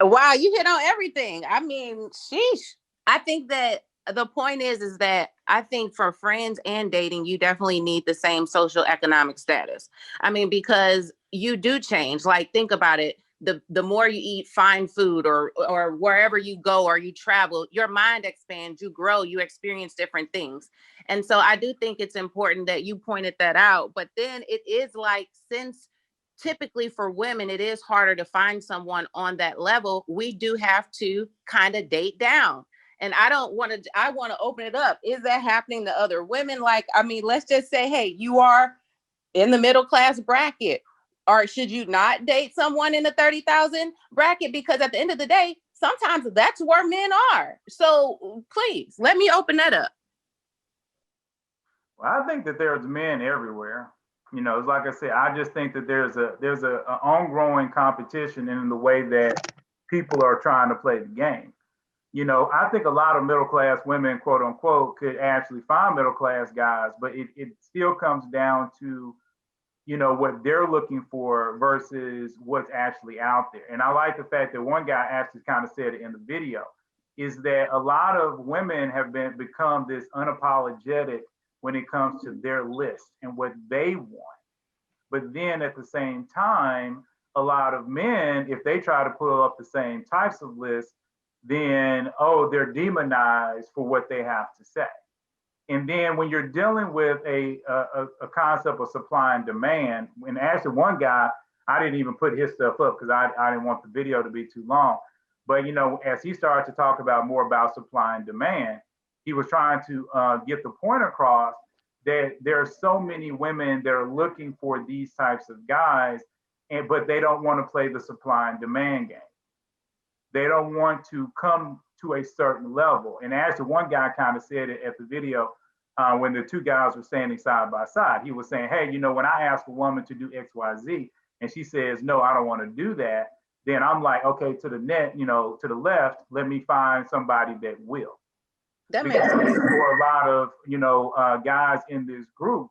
Wow, you hit on everything. I mean, sheesh. I think that the point is that I think for friends and dating, you definitely need the same social economic status. I mean, because you do change. Like, think about it. The more you eat fine food, or wherever you go or you travel, your mind expands, you grow, you experience different things. And so I do think it's important that you pointed that out. But then it is like, since typically for women it is harder to find someone on that level, we do have to kind of date down. And I want to open it up. Is that happening to other women? Like, I mean, let's just say, hey, you are in the middle class bracket, or should you not date someone in the 30,000 bracket? Because at the end of the day, sometimes that's where men are. So please let me open that up. Well, I think that there's men everywhere. It's like I said, I just think that there's a ongoing competition in the way that people are trying to play the game. I think a lot of middle class women, quote unquote, could actually find middle class guys, but it still comes down to, what they're looking for versus what's actually out there. And I like the fact that one guy actually kind of said it in the video, is that a lot of women have become this unapologetic when it comes to their list and what they want. But then at the same time, a lot of men, if they try to pull up the same types of lists, then, oh, they're demonized for what they have to say. And then when you're dealing with a concept of supply and demand, and actually one guy, I didn't even put his stuff up because I didn't want the video to be too long. But as he started to talk about more about supply and demand, he was trying to get the point across that there are so many women that are looking for these types of guys, but they don't want to play the supply and demand game. They don't want to come to a certain level. And actually, one guy kind of said it at the video when the two guys were standing side by side. He was saying, hey, when I ask a woman to do X, Y, Z, and she says, no, I don't want to do that, then I'm like, okay, to the left, let me find somebody that will. That makes Because sense. for a lot of, guys in this group,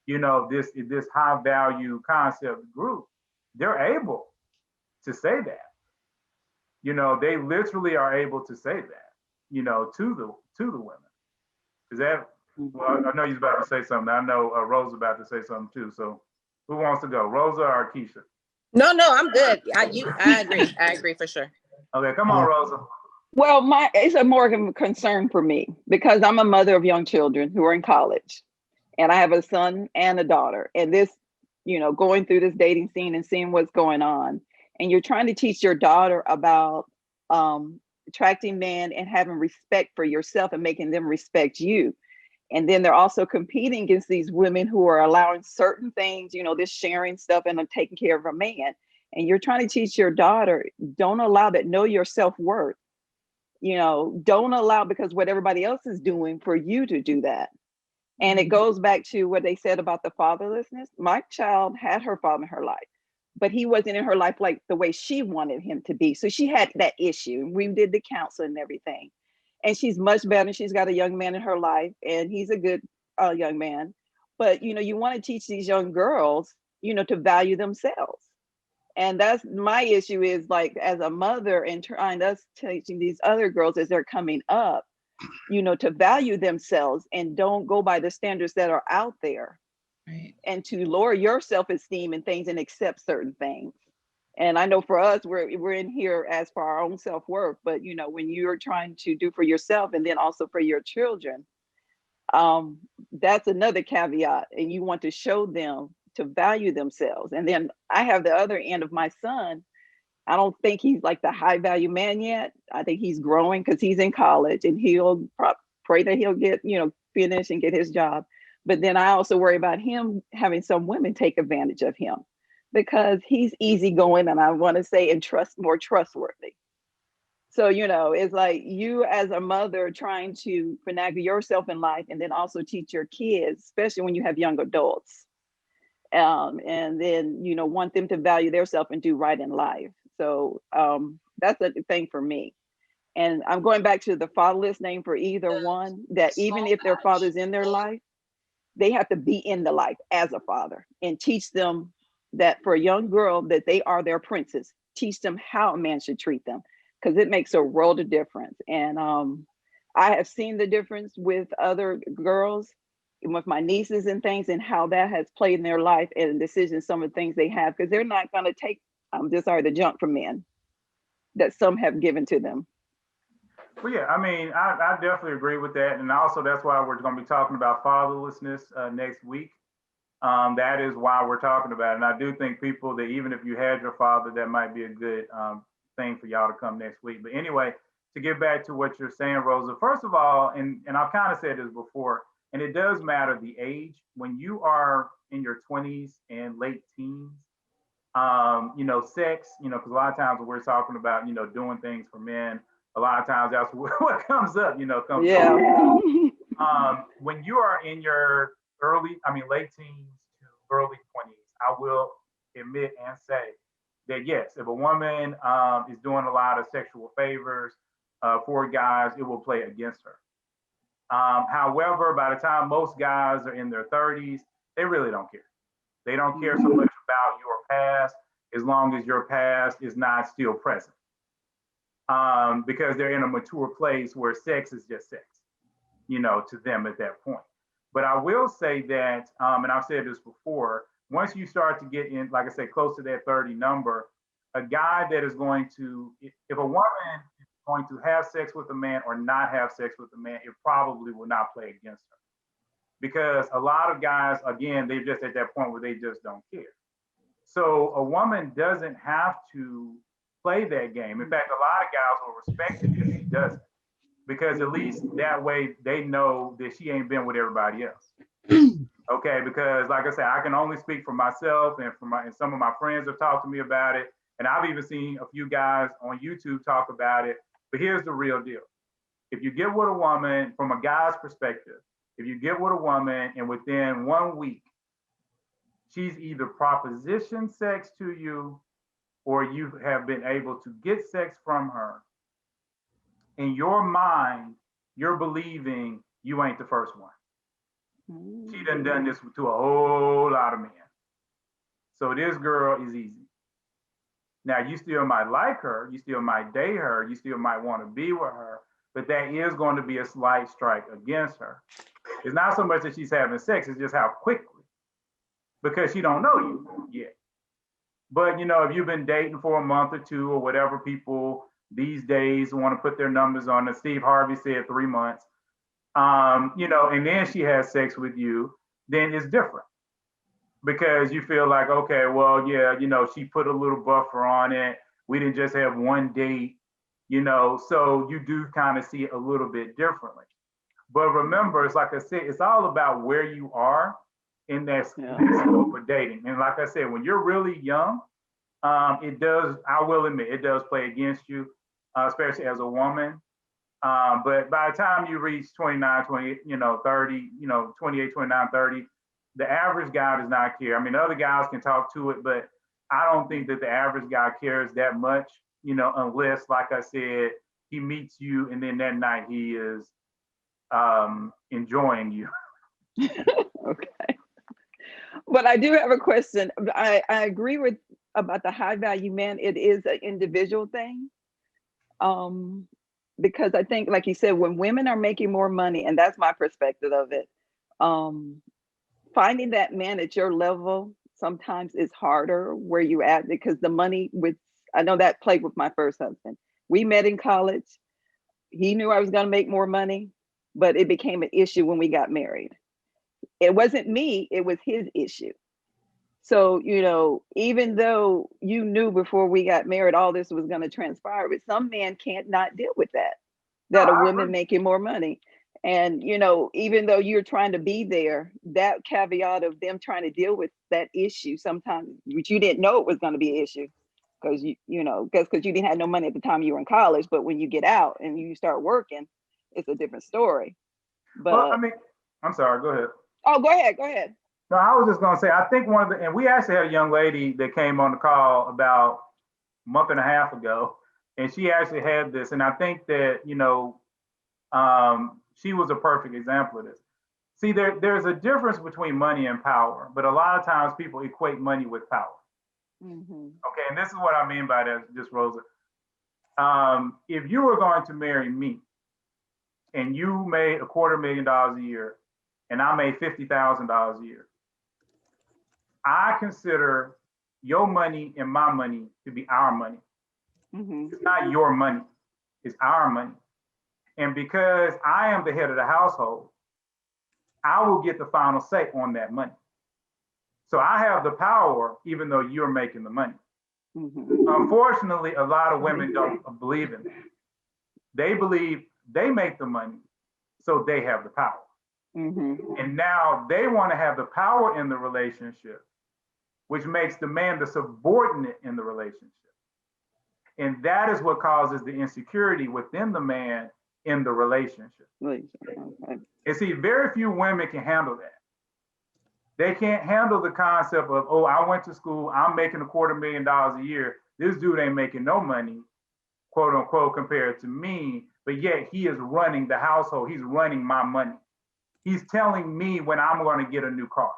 this high value concept group, they're able to say that. They literally are able to say that, to the women. Is that, well, I know you're about to say something. I know Rosa's about to say something too. So who wants to go, Rosa or Keisha? No, no, I'm good. I agree. I agree for sure. Okay, come on, Rosa. Well, it's a more of a concern for me because I'm a mother of young children who are in college, and I have a son and a daughter. And this, going through this dating scene and seeing what's going on, and you're trying to teach your daughter about attracting men and having respect for yourself and making them respect you. And then they're also competing against these women who are allowing certain things, this sharing stuff and taking care of a man. And you're trying to teach your daughter, don't allow that, know your self-worth. Don't allow, because what everybody else is doing, for you to do that. And it goes back to what they said about the fatherlessness. My child had her father in her life, but he wasn't in her life like the way she wanted him to be. So she had that issue. We did the counseling and everything. And she's much better. She's got a young man in her life, and he's a good young man. But, you want to teach these young girls, to value themselves. And that's my issue, is like, as a mother, and trying us teaching these other girls as they're coming up, to value themselves and don't go by the standards that are out there. Right. And to lower your self-esteem and things and accept certain things. And I know for us, we're in here as for our own self-worth, but when you're trying to do for yourself and then also for your children, that's another caveat. And you want to show them to value themselves. And then I have the other end of my son. I don't think he's like the high value man yet. I think he's growing because he's in college, and he'll pray that he'll get, finish and get his job. But then I also worry about him having some women take advantage of him because he's easygoing, and I want to say, and more trustworthy. So, it's like you as a mother trying to finagle yourself in life and then also teach your kids, especially when you have young adults. And then, want them to value themselves and do right in life. So that's a thing for me. And I'm going back to the fatherless name for either one, that even if their father's in their life, they have to be in the life as a father and teach them that for a young girl that they are their princess. teach them how a man should treat them, because it makes a world of difference. And I have seen the difference with other girls, with my nieces and things, and how that has played in their life and decisions, some of the things they have, because they're not going to take, I'm just sorry, the junk from men that some have given to them. Well, yeah, I mean, I definitely agree with that. And also, that's why we're going to be talking about fatherlessness next week. That is why we're talking about it. And I do think people that even if you had your father, that might be a good thing for y'all to come next week. But anyway, to get back to what you're saying, Rosa, first of all, and I've kind of said this before, and it does matter the age. When you are in your 20s and late teens, sex, because a lot of times when we're talking about, doing things for men, a lot of times that's what comes up, when you are in your late teens to early 20s, I will admit and say that yes, if a woman is doing a lot of sexual favors for guys, it will play against her. However, by the time most guys are in their 30s, they really don't care. They don't care so much about your past as long as your past is not still present. Because they're in a mature place where sex is just sex, to them at that point. But I will say that, and I've said this before, once you start to get in, like I said, close to that 30 number, a guy that is going to, if a woman is going to have sex with a man or not have sex with a man, it probably will not play against her. Because a lot of guys, again, they're just at that point where they just don't care. So a woman doesn't have to play that game. In fact, a lot of guys will respect it if she doesn't, because at least that way they know that she ain't been with everybody else. Okay, because like I said, I can only speak for myself and and some of my friends have talked to me about it, and I've even seen a few guys on YouTube talk about it. But here's the real deal: if you get with a woman, from a guy's perspective, if you get with a woman and within 1 week she's either propositioned sex to you or you have been able to get sex from her, in your mind, you're believing you ain't the first one. She done this to a whole lot of men. So this girl is easy. Now, you still might like her, you still might date her, you still might want to be with her, but that is going to be a slight strike against her. It's not so much that she's having sex, it's just how quickly, because she don't know you yet. But, if you've been dating for a month or two or whatever people these days want to put their numbers on, and Steve Harvey said 3 months, and then she has sex with you, then it's different. Because you feel like, okay, well, yeah, she put a little buffer on it. We didn't just have one date, so you do kind of see it a little bit differently. But remember, it's like I said, it's all about where you are in that scope of dating. And like I said, when you're really young, it does, I will admit, it does play against you, especially as a woman. But by the time you reach 29, 20, 30, 28, 29, 30, the average guy does not care. I mean, other guys can talk to it, but I don't think that the average guy cares that much, unless, like I said, he meets you and then that night he is enjoying you. Okay. But I do have a question. I agree with about the high value man. It is an individual thing. Because I think, like you said, when women are making more money, and that's my perspective of it, finding that man at your level sometimes is harder where you at, because the money I know that played with my first husband. We met in college. He knew I was going to make more money, but it became an issue when we got married. It wasn't me, it was his issue. So, even though you knew before we got married, all this was going to transpire, but some men can't not deal with that a woman making more money. And, even though you're trying to be there, that caveat of them trying to deal with that issue sometimes, which you didn't know it was going to be an issue, because because you didn't have no money at the time you were in college. But when you get out and you start working, it's a different story. But well, I'm sorry, go ahead. Oh, go ahead. No, I was just going to say, I think and we actually had a young lady that came on the call about a month and a half ago, and she actually had this. And I think that, she was a perfect example of this. See, there's a difference between money and power, but a lot of times people equate money with power. Okay, and this is what I mean by that, just Rosa. If you were going to marry me and you made $250,000 a year and I made $50,000 a year, I consider your money and my money to be our money. It's not your money, it's our money. And because I am the head of the household, I will get the final say on that money. So I have the power, even though you're making the money. Unfortunately, a lot of women don't believe in that. They believe they make the money, so they have the power. And now they want to have the power in the relationship, which makes the man the subordinate in the relationship. And that is what causes the insecurity within the man in the relationship. And see, very few women can handle that. They can't handle the concept of, oh, I went to school, I'm making $250,000 a year. This dude ain't making no money, quote unquote, compared to me, but yet he is running the household. He's running my money. He's telling me when I'm going to get a new car.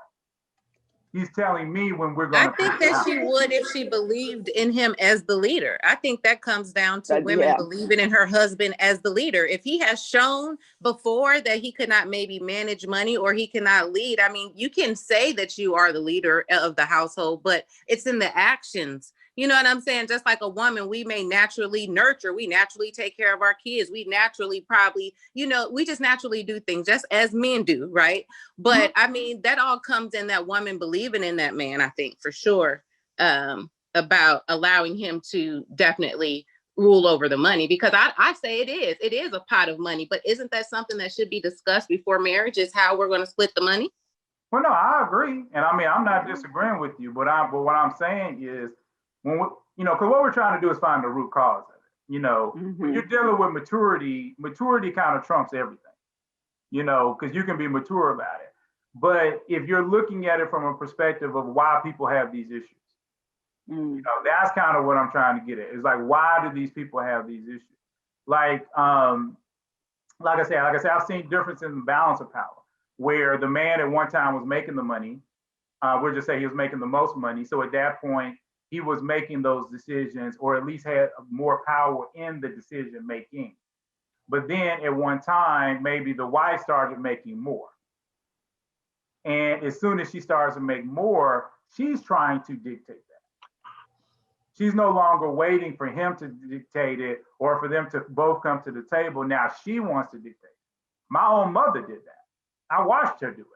He's telling me when we're going to. I think that she would if she believed in him as the leader. I think that comes down to women believing in her husband as the leader. If he has shown before that he could not maybe manage money or he cannot lead, I mean, you can say that you are the leader of the household, but it's in the actions. You know what I'm saying? Just like a woman, we may naturally nurture, we naturally take care of our kids. We naturally probably, we just naturally do things just as men do, right? But I mean, that all comes in that woman believing in that man, I think, for sure, about allowing him to definitely rule over the money, because I say it is a pot of money, but isn't that something that should be discussed before marriage, is how we're going to split the money? Well, no, I agree. And I mean, I'm not disagreeing with you, but what I'm saying is, when because what we're trying to do is find the root cause of it. When you're dealing with maturity kind of trumps everything, because you can be mature about it. But if you're looking at it from a perspective of why people have these issues, that's kind of what I'm trying to get at. It's like, why do these people have these issues? Like I said, I've seen difference in the balance of power, where the man at one time was making the money. We'll just say he was making the most money. So at that point, he was making those decisions, or at least had more power in the decision making. But then at one time, maybe the wife started making more. And as soon as she starts to make more, she's trying to dictate that. She's no longer waiting for him to dictate it or for them to both come to the table. Now she wants to dictate. My own mother did that. I watched her do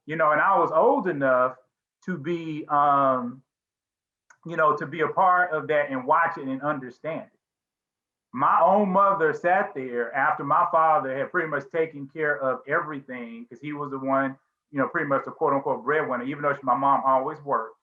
it. And I was old enough to be to be a part of that and watch it and understand it. My own mother sat there after my father had pretty much taken care of everything, because he was the one, pretty much the quote unquote breadwinner, even though my mom always worked.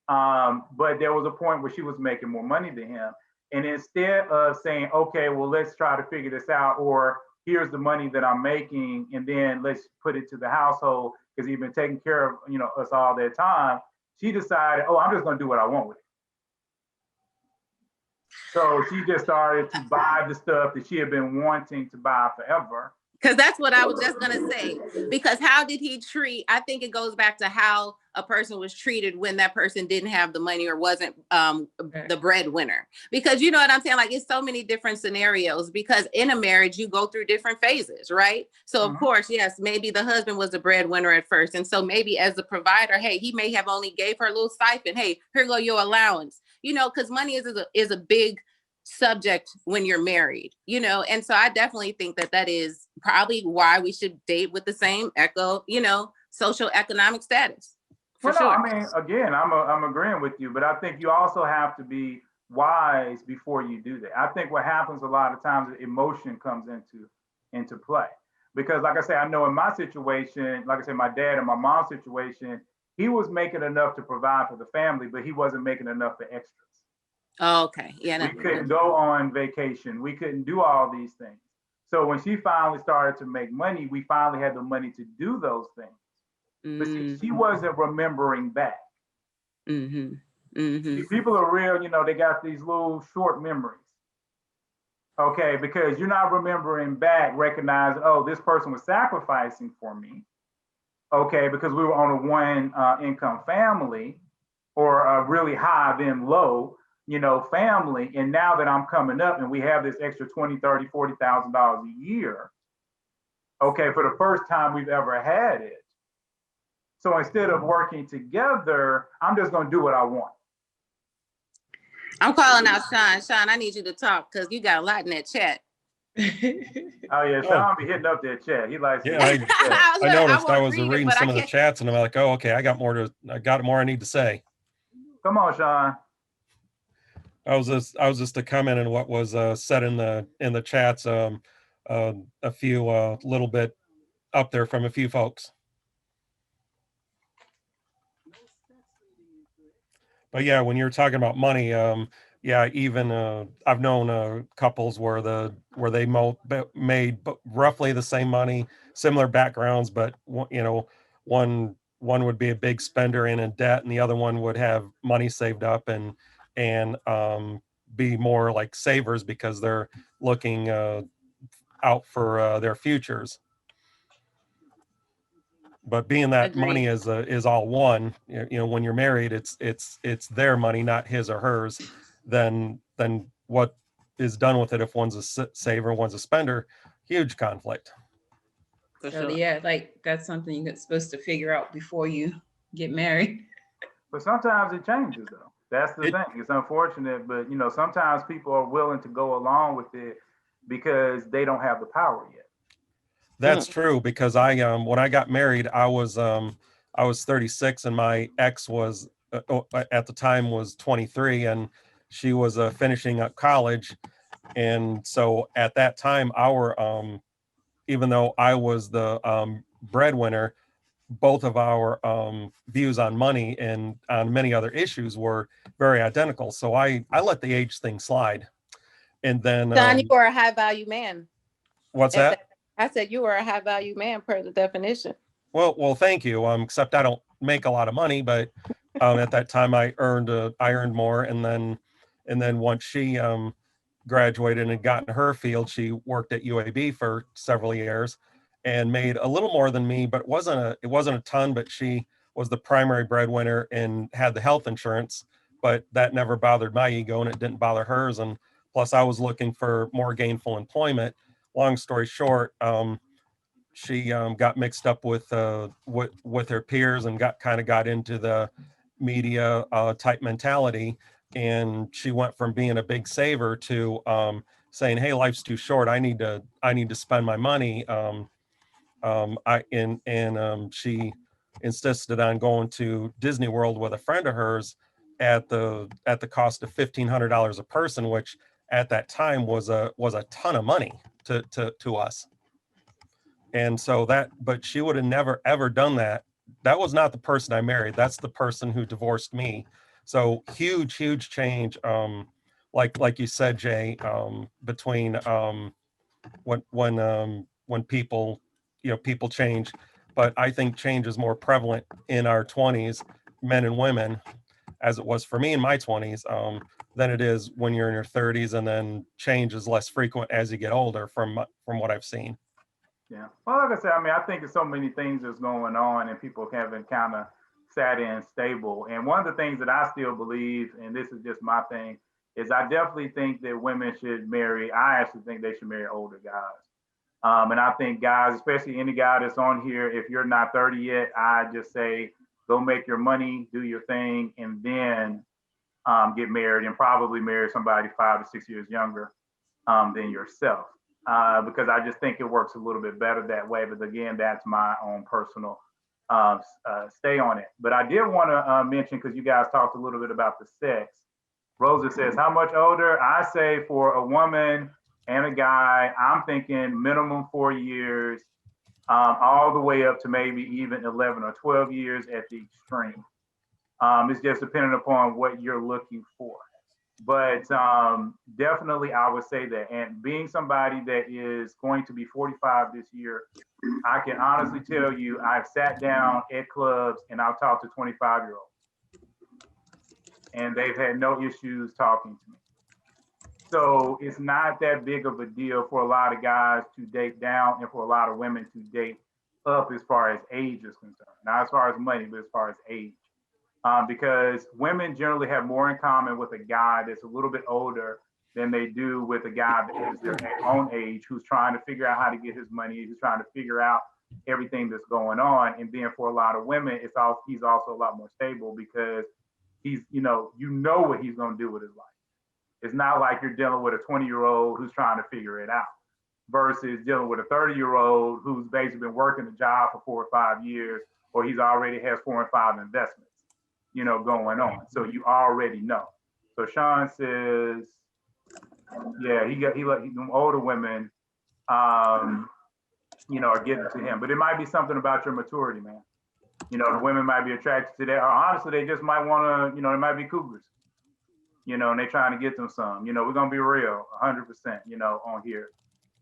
But there was a point where she was making more money than him. And instead of saying, okay, well, let's try to figure this out, or here's the money that I'm making, and then let's put it to the household, because he's been taking care of, us all that time, she decided, oh, I'm just going to do what I want with it. So she just started to buy the stuff that she had been wanting to buy forever. Because that's what I was just going to say. Because how did he treat? I think it goes back to how a person was treated when that person didn't have the money or wasn't the breadwinner. Because you know what I'm saying? Like, it's so many different scenarios, because in a marriage, you go through different phases, right? So of course, yes, maybe the husband was the breadwinner at first. And so maybe as the provider, hey, he may have only gave her a little stipend. Hey, here go your allowance, because money is a big subject when you're married, and so I definitely think that is probably why we should date with the same social economic status. Well, no, I mean, again, I'm agreeing with you, but I think you also have to be wise before you do that. I think what happens a lot of times is emotion comes into play, because like I say, I know in my situation, like I said, my dad and my mom's situation, he was making enough to provide for the family, but he wasn't making enough for extras. Oh, okay. Yeah. We couldn't go on vacation. We couldn't do all these things. So when she finally started to make money, we finally had the money to do those things. But she wasn't remembering back. See, people are real, they got these little short memories. Okay, because you're not remembering back, recognize, oh, this person was sacrificing for me. Okay, because we were on a one income family. or a really high then low, family. And now that I'm coming up and we have this extra 20, 30, $40,000 a year, okay, for the first time we've ever had it. So instead of working together, I'm just going to do what I want. I'm calling out Sean. Sean, I need you to talk because you got a lot in that chat. Oh yeah, Sean be hitting up that chat. He likes. Yeah, I noticed. I was reading some of the chats, and I'm like, oh, okay, I got more I need to say. Come on, Sean. I was just a comment on what was said in the chats. A few little bit up there from a few folks. But yeah, when you're talking about money, yeah, even I've known couples where they made roughly the same money, similar backgrounds, but one would be a big spender and in debt, and the other one would have money saved up and be more like savers because they're looking out for their futures. But being that Agreed. money is all one, when you're married, it's their money, not his or hers. Then what is done with it if one's a saver, one's a spender, huge conflict. For So sure. yeah, like that's something you're supposed to figure out before you get married. But sometimes it changes though. That's the thing. It's unfortunate, but sometimes people are willing to go along with it because they don't have the power yet. That's true, because when I got married, I was 36 and my ex was at the time was 23 and she was finishing up college. And so at that time, our even though I was the breadwinner, both of our views on money and on many other issues were very identical. So I let the age thing slide. And then Don, you are a high value man. What's that? I said you were a high value man per the definition. Well, thank you. Except I don't make a lot of money, but at that time I earned more, and then once she graduated and got in her field, she worked at UAB for several years and made a little more than me, but it wasn't a ton. But she was the primary breadwinner and had the health insurance, but that never bothered my ego and it didn't bother hers. And plus, I was looking for more gainful employment. Long story short, she got mixed up with her peers and got into the media type mentality, and she went from being a big saver to saying, "Hey, life's too short. I need to spend my money." She insisted on going to Disney World with a friend of hers at the cost of $1,500 a person, which at that time was a ton of money to us. And so but she would have never ever done that. That was not the person I married. That's the person who divorced me. So huge change. Like you said, Jay, between when people people change, but I think change is more prevalent in our 20s, men and women, as it was for me in my 20s, than it is when you're in your 30s, and then change is less frequent as you get older from what I've seen. Yeah. Well, like I said, I think there's so many things that's going on and people haven't kind of sat in stable. And one of the things that I still believe, and this is just my thing, is I definitely think that women should marry. I actually think they should marry older guys. And I think guys, especially any guy that's on here, if you're not 30 yet, I just say, go make your money, do your thing, and then get married, and probably marry somebody 5 or 6 years younger than yourself. Because I just think it works a little bit better that way. But again, that's my own personal stay on it. But I did want to mention, because you guys talked a little bit about the sex. Rosa says, how much older? I say for a woman and a guy, I'm thinking minimum 4 years, all the way up to maybe even 11 or 12 years at the extreme. It's just depending upon what you're looking for. But definitely I would say that. And being somebody that is going to be 45 this year, I can honestly tell you, I've sat down at clubs and I've talked to 25-year-olds. And they've had no issues talking to me. So it's not that big of a deal for a lot of guys to date down and for a lot of women to date up as far as age is concerned. Not as far as money, but as far as age. because women generally have more in common with a guy that's a little bit older than they do with a guy that is their own age, who's trying to figure out how to get his money, who's trying to figure out everything that's going on. And then for a lot of women, he's also a lot more stable because he's, you know what he's going to do with his life. It's not like you're dealing with a 20-year-old who's trying to figure it out versus dealing with a 30-year-old who's basically been working a job for 4 or 5 years, or he's already has 4 and 5 investments, going on. So you already know. So Sean says, yeah, he them older women, are getting to him. But it might be something about your maturity, man. The women might be attracted to that, or honestly, they just might want to, they might be cougars, and they trying to get them some. We're gonna be real, 100%, on here.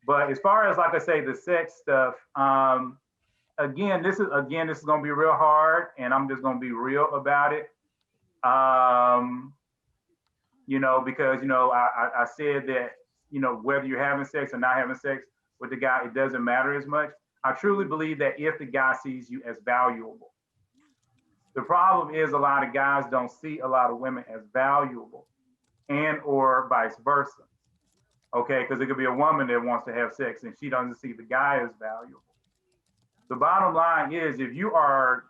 But as far as, like I say, the sex stuff, again, this is gonna be real hard, and I'm just gonna be real about it. Because I said that whether you're having sex or not having sex with the guy, it doesn't matter as much. I truly believe that if the guy sees you as valuable. The problem is a lot of guys don't see a lot of women as valuable, and or vice versa. Okay, because it could be a woman that wants to have sex and she doesn't see the guy as valuable. The bottom line is, if you are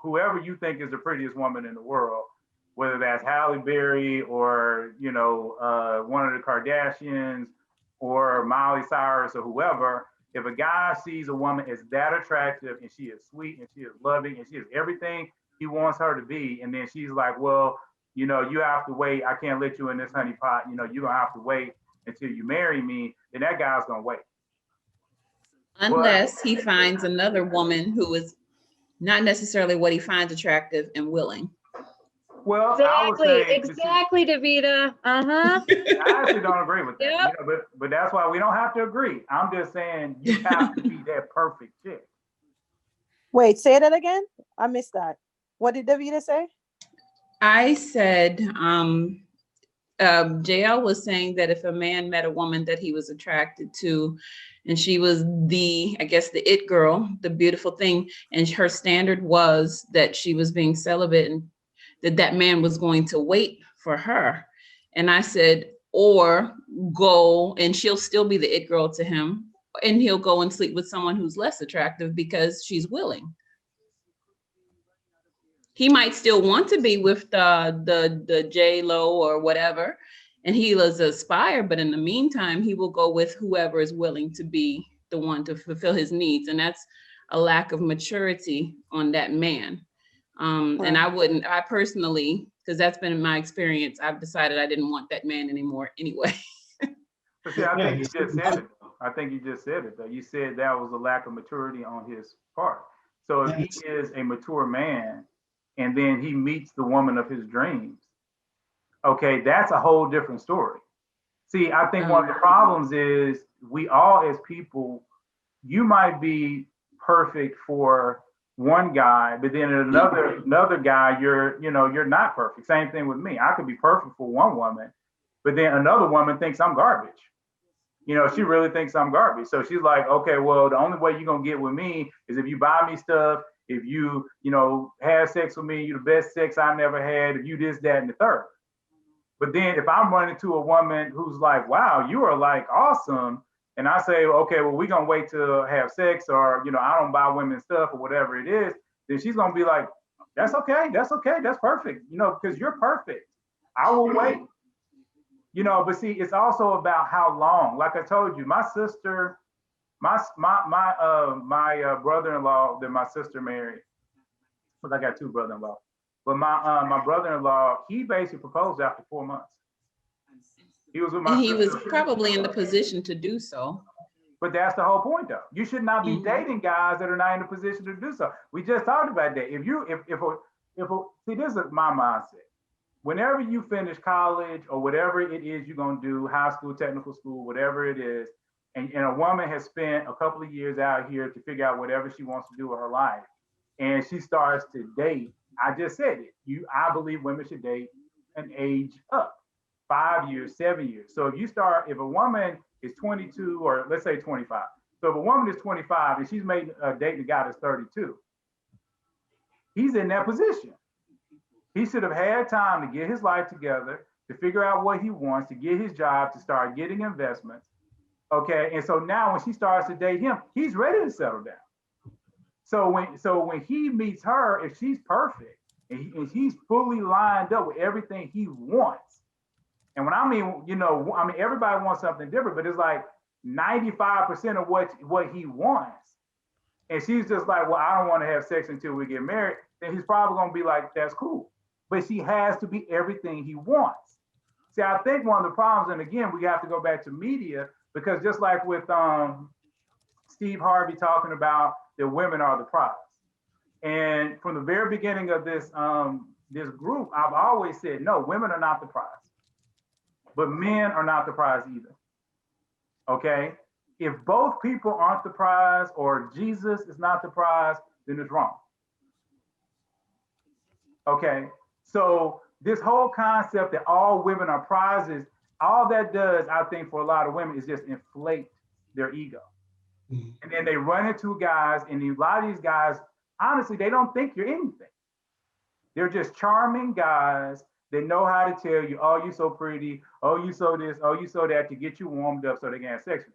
whoever you think is the prettiest woman in the world, whether that's Halle Berry or one of the Kardashians or Miley Cyrus or whoever, if a guy sees a woman as that attractive and she is sweet and she is loving and she is everything he wants her to be, and then she's like, well, you have to wait. I can't let you in this honey pot. You're going to have to wait until you marry me. Then that guy's going to wait. Unless he finds another woman who is not necessarily what he finds attractive and willing. Well, exactly, Davida. I actually don't agree with that. Yep. But that's why we don't have to agree. I'm just saying you have to be that perfect chick. Wait, say that again. I missed that. What did Davida say? I said, JL was saying that if a man met a woman that he was attracted to, and she was the it girl, the beautiful thing, and her standard was that she was being celibate and that man was going to wait for her. And I said, or go, and she'll still be the it girl to him, and he'll go and sleep with someone who's less attractive because she's willing. He might still want to be with the J-Lo or whatever, and he was aspire, but in the meantime, he will go with whoever is willing to be the one to fulfill his needs. And that's a lack of maturity on that man. And I personally, because that's been my experience, I've decided I didn't want that man anymore anyway. But see, I think you just said it. I think you just said it, though. You said that was a lack of maturity on his part. So if he is a mature man and then he meets the woman of his dreams, okay, that's a whole different story. See, I think one of the problems is we all as people, you might be perfect for one guy, but then another guy, you're not perfect. Same thing with me. I could be perfect for one woman, but then another woman thinks I'm garbage. She really thinks I'm garbage. So she's like, okay, well, the only way you're gonna get with me is if you buy me stuff, if you, have sex with me, you're the best sex I never had, if you this, that, and the third. But then if I'm running to a woman who's like, wow, you are like awesome, and I say, okay, well, we're going to wait to have sex, or, I don't buy women stuff or whatever it is, then she's going to be like, that's okay, that's perfect, because you're perfect. I will wait. But see, it's also about how long. Like I told you, my sister, my brother-in-law that my sister married, because I got 2 brother-in-laws, but my brother-in-law, he basically proposed after 4 months. He was with my He was probably in the position to do so. But that's the whole point, though. You should not be dating guys that are not in a position to do so. We just talked about that. See, this is my mindset. Whenever you finish college or whatever it is you're gonna do, high school, technical school, whatever it is, and a woman has spent a couple of years out here to figure out whatever she wants to do with her life, and she starts to date, I just said it. I believe women should date an age up. 5 years, 7 years. So if a woman is 22, or let's say 25. So if a woman is 25 and she's dating a guy that's 32, he's in that position. He should have had time to get his life together, to figure out what he wants, to get his job, to start getting investments. Okay. And so now when she starts to date him, he's ready to settle down. So when he meets her, if she's perfect and he's fully lined up with everything he wants, and when I mean, everybody wants something different, but it's like 95% of what he wants. And she's just like, well, I don't want to have sex until we get married. Then he's probably going to be like, that's cool. But she has to be everything he wants. See, I think one of the problems, and again, we have to go back to media, because just like with Steve Harvey talking about that women are the prize. And from the very beginning of this group, I've always said, no, women are not the prize. But men are not the prize either. Okay? If both people aren't the prize or Jesus is not the prize, then it's wrong. Okay? So this whole concept that all women are prizes, all that does, I think, for a lot of women is just inflate their ego. Mm-hmm. And then they run into guys, and a lot of these guys, honestly, they don't think you're anything. They're just charming guys. They know how to tell you, oh, you so pretty, oh, you so this, oh, you so that, to get you warmed up so they can have sex with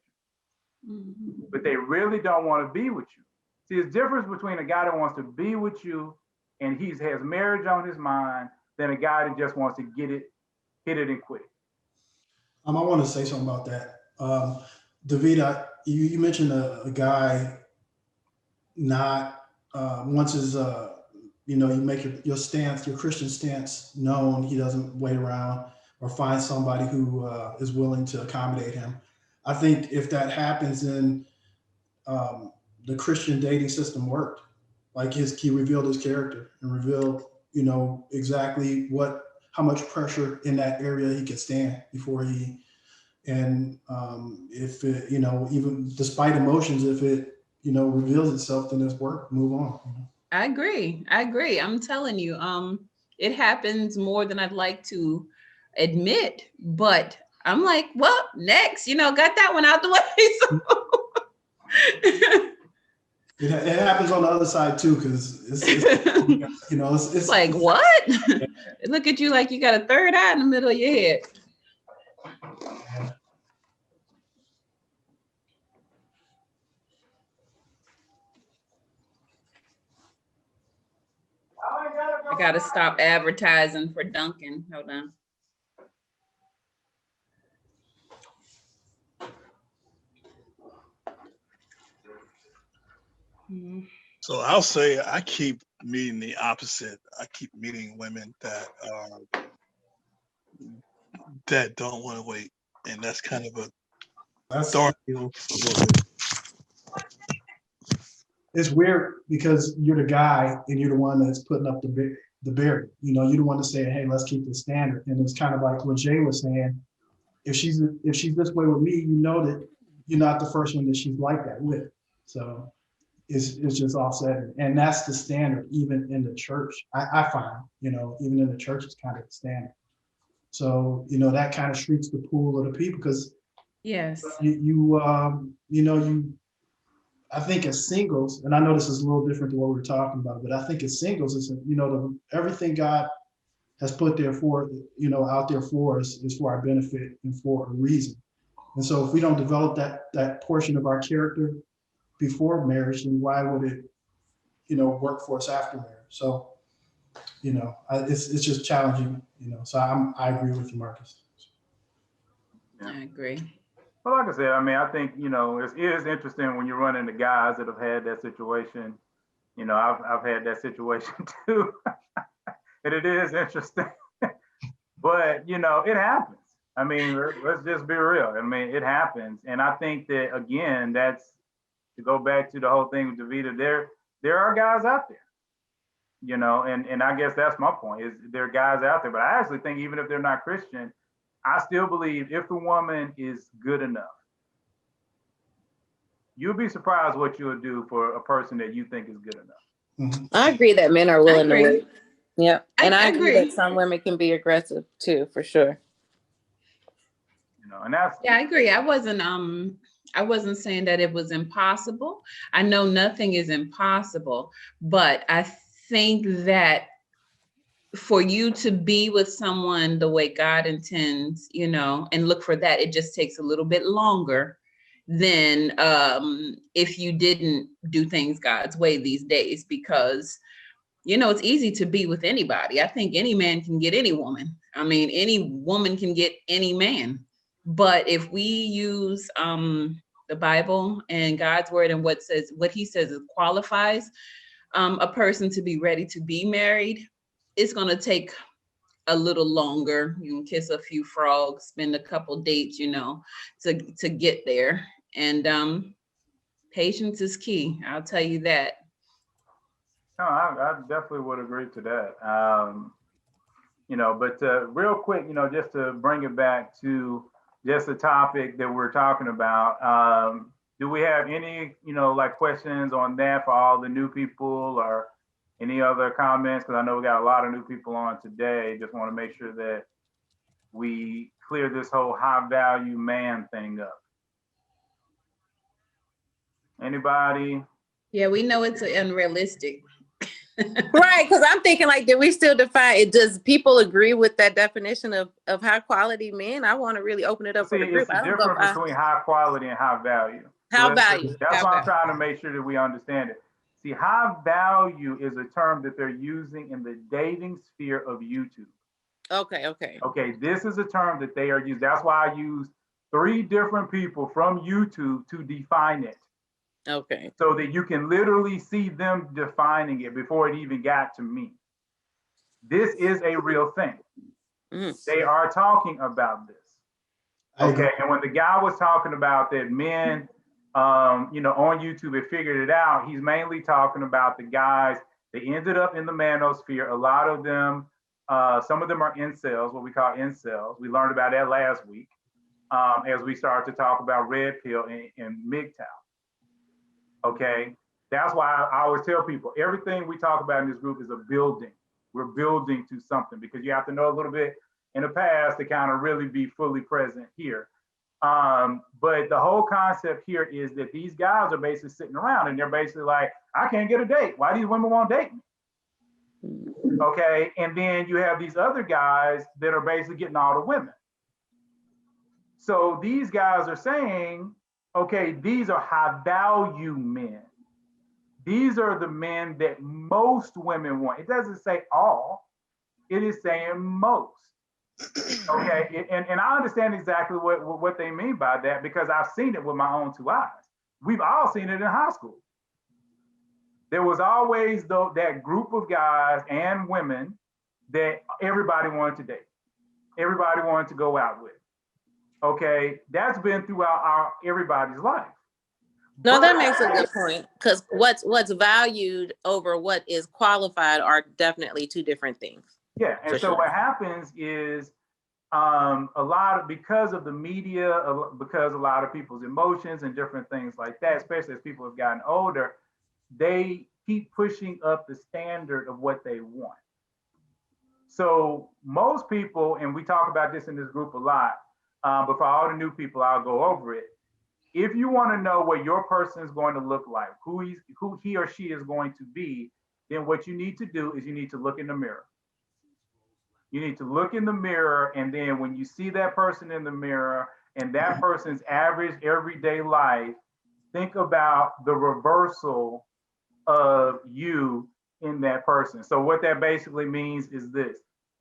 you. Mm-hmm. But they really don't want to be with you. See, there's a difference between a guy that wants to be with you and he has marriage on his mind than a guy that just wants to hit it and quit it. I want to say something about that. David, you mentioned a guy not once his you make your stance, your Christian stance known. He doesn't wait around or find somebody who is willing to accommodate him. I think if that happens, then the Christian dating system worked. Like he revealed his character and revealed, exactly how much pressure in that area he could stand before he, and if it, even despite emotions, if it, reveals itself, then it's work, move on. I agree. I'm telling you, it happens more than I'd like to admit, but I'm like, well, next, got that one out the way. So. It happens on the other side too, because it's like, what? Look at you like you got a third eye in the middle of your head. I gotta stop advertising for Dunkin'. Hold on. So I'll say I keep meeting the opposite. I keep meeting women that don't want to wait, and that's kind of a dark deal. It's weird because you're the guy and you're the one that's putting up the barrier. You're the one to say, hey, let's keep the standard. And it's kind of like what Jay was saying. If she's this way with me, that you're not the first one that she's like that with. So it's just offsetting. And that's the standard, even in the church. I find, even in the church, it's kind of the standard. So, that kind of shrinks the pool of the people because yes, I think as singles, and I know this is a little different to what we were talking about, but I think as singles, it's everything God has put there for, out there for us is for our benefit and for a reason. And so if we don't develop that portion of our character before marriage, then why would it, work for us after marriage? So, it's just challenging, so I agree with you, Marcus. I agree. Well, like I said, I think, it is interesting when you run into guys that have had that situation. I've had that situation too. And it is interesting. But, it happens. Let's just be real. It happens. And I think that, again, that's to go back to the whole thing with Davida, there are guys out there, and I guess that's my point, is there are guys out there. But I actually think even if they're not Christian, I still believe if the woman is good enough, you'll be surprised what you'll do for a person that you think is good enough. Mm-hmm. I agree that men are willing to wait. Yeah. And I agree that some women can be aggressive too, for sure. And that's. Yeah, I agree. I wasn't saying that it was impossible. I know nothing is impossible, but I think that for you to be with someone the way God intends, you know, and look for that, it just takes a little bit longer than if you didn't do things God's way these days, because, you know, it's easy to be with anybody. I think any man can get any woman. I mean, any woman can get any man. But if we use the Bible and God's word and what he says it qualifies a person to be ready to be married, it's going to take a little longer. You can kiss a few frogs, spend a couple dates, you know, to get there. And patience is key. I'll tell you that. No, I definitely would agree to that. You know, but real quick, you know, just to bring it back to just the topic that we're talking about, do we have any, you know, like questions on that for all the new people, or any other comments? Because I know we got a lot of new people on today. Just want to make sure that we clear this whole high value man thing up. Anybody? Yeah, we know it's unrealistic. Right, because I'm thinking, like, did we still define it? Does people agree with that definition of high quality men? I want to really open it up for the group. It's the difference between high quality and high value. High value. That's why I'm trying to make sure that we understand it. See, high value is a term that they're using in the dating sphere of YouTube. Okay. Okay, this is a term that they are using. That's why I used 3 different people from YouTube to define it. Okay. So that you can literally see them defining it before it even got to me. This is a real thing. Mm-hmm. They are talking about this. Okay, and when the guy was talking about that men, you know, on YouTube had figured it out, he's mainly talking about the guys that ended up in the manosphere. A lot of them, some of them are incels, what we call incels. We learned about that last week as we started to talk about red pill and MGTOW. Okay, that's why I always tell people everything we talk about in this group is a building. We're building to something, because you have to know a little bit in the past to kind of really be fully present here. But the whole concept here is that these guys are basically sitting around and they're basically like, I can't get a date. Why do these women want to date me? Okay, and then you have these other guys that are basically getting all the women. So these guys are saying, okay, these are high value men. These are the men that most women want. It doesn't say all, it is saying most. Okay, and I understand exactly what they mean by that, because I've seen it with my own 2 eyes. We've all seen it in high school. There was always that group of guys and women that everybody wanted to date. Everybody wanted to go out with. Okay, that's been throughout everybody's life. No, that makes a good point, because what's valued over what is qualified are definitely 2 different things. Yeah, and so what happens is because of the media, because a lot of people's emotions and different things like that, especially as people have gotten older, they keep pushing up the standard of what they want. So most people, and we talk about this in this group a lot, but for all the new people, I'll go over it. If you want to know what your person is going to look like, who he or she is going to be, then what you need to do is you need to look in the mirror. You need to look in the mirror, and then when you see that person in the mirror and that person's average everyday life, think about the reversal of you in that person. So what that basically means is this.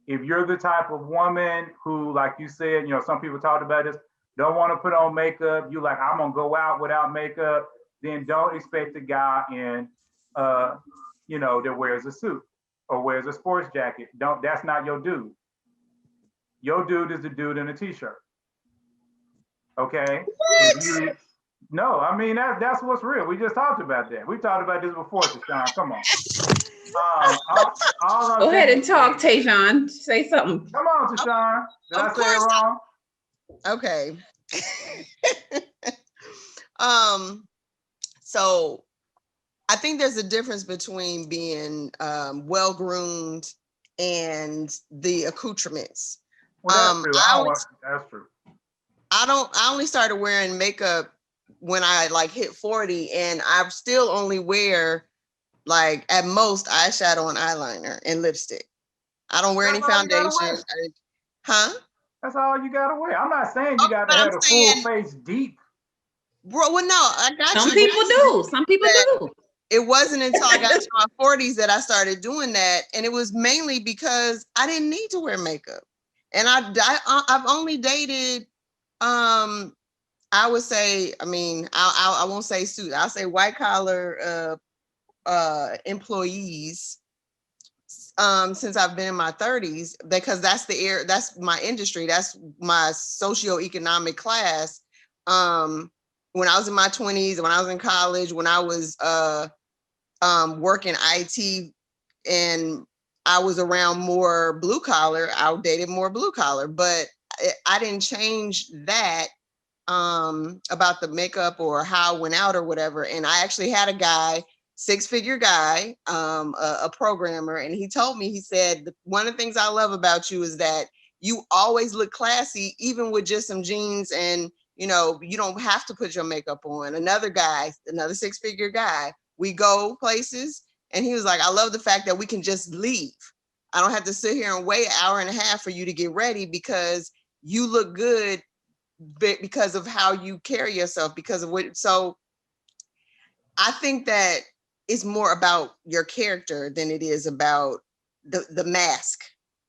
If you're the type of woman who, like you said, you know, some people talked about this, don't want to put on makeup, you like, I'm gonna go out without makeup, then don't expect a guy in you know, that wears a suit or wears a sports jacket. That's not your dude. Your dude is the dude in a t-shirt. Okay? No, I mean, that's what's real. We just talked about that. We talked about this before, Tashawn. Come on. Go ahead and talk, Tayshawn. Say something. Come on, Tashawn. Did I say it wrong? Okay. So I think there's a difference between being well-groomed and the accoutrements. Well, that's true. I only started wearing makeup when I like hit 40, and I still only wear like at most eyeshadow and eyeliner and lipstick. I don't wear any That's all you gotta foundation. wear. Huh? That's all you gotta wear. I'm not saying you gotta But I'm have a full saying, face deep. bro, well, no, I got Some you. people do. Some people do. It wasn't until I got to my 40s that I started doing that. And it was mainly because I didn't need to wear makeup. And I've only dated, I would say, I mean, I won't say suit. I'll say white collar employees since I've been in my 30s, because that's my industry, that's my socioeconomic class. When I was in my 20s, when I was in college, when I was working IT and I was around more blue collar, I dated more blue collar, but I didn't change that about the makeup or how I went out or whatever. And I actually had a guy, 6-figure guy, a programmer, and he told me, he said, one of the things I love about you is that you always look classy, even with just some jeans, and you know, you don't have to put your makeup on. Another guy, another 6-figure guy, we go places, and he was like, I love the fact that we can just leave. I don't have to sit here and wait an hour and a half for you to get ready, because you look good because of how you carry yourself, because of what. So I think that it's more about your character than it is about the mask.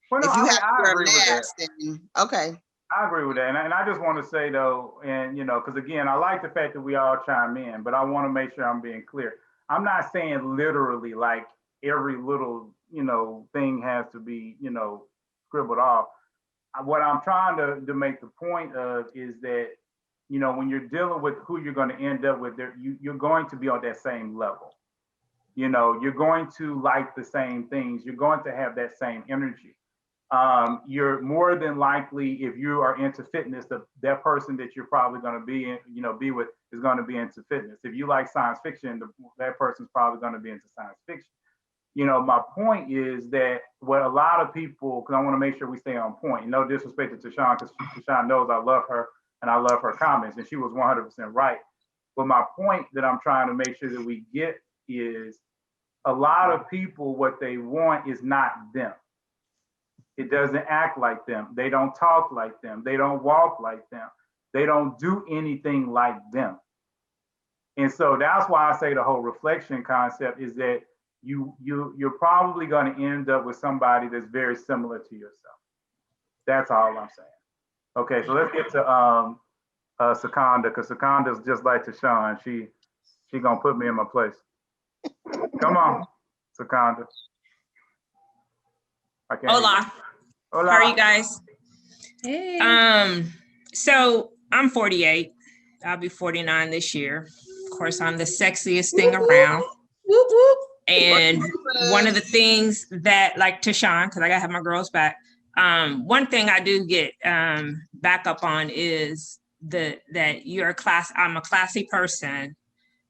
Well, no, If you I have to wear a agree with that. mask, then okay. I agree with that. And I just want to say though, and you know, because again, I like the fact that we all chime in, but I want to make sure I'm being clear. I'm not saying literally like every little, you know, thing has to be, you know, scribbled off. What I'm trying to make the point of is that, you know, when you're dealing with who you're going to end up with, you're going to be on that same level. You know, you're going to like the same things. You're going to have that same energy. You're more than likely, if you are into fitness, that person that you're probably going to be in, you know, be with is going to be into fitness. If you like science fiction, that person's probably going to be into science fiction. You know, my point is that what a lot of people, because I want to make sure we stay on point. No disrespect to Tashawn, because Tashawn knows I love her and I love her comments, and she was 100% right. But my point that I'm trying to make sure that we get is a lot of people, what they want is not them. It doesn't act like them. They don't talk like them. They don't walk like them. They don't do anything like them. And so that's why I say the whole reflection concept is that you're probably going to end up with somebody that's very similar to yourself. That's all I'm saying. Okay, so let's get to Seconda, because Seconda's just like Tashawn. She gonna put me in my place. Come on, Seconda. Hola. Hola. How are you guys? Hey. So I'm 48. I'll be 49 this year. Of course, I'm the sexiest thing around. Whoop, whoop. And one of the things that, like Tashawn, because I gotta have my girls back. One thing I do get back up on is that I'm a classy person.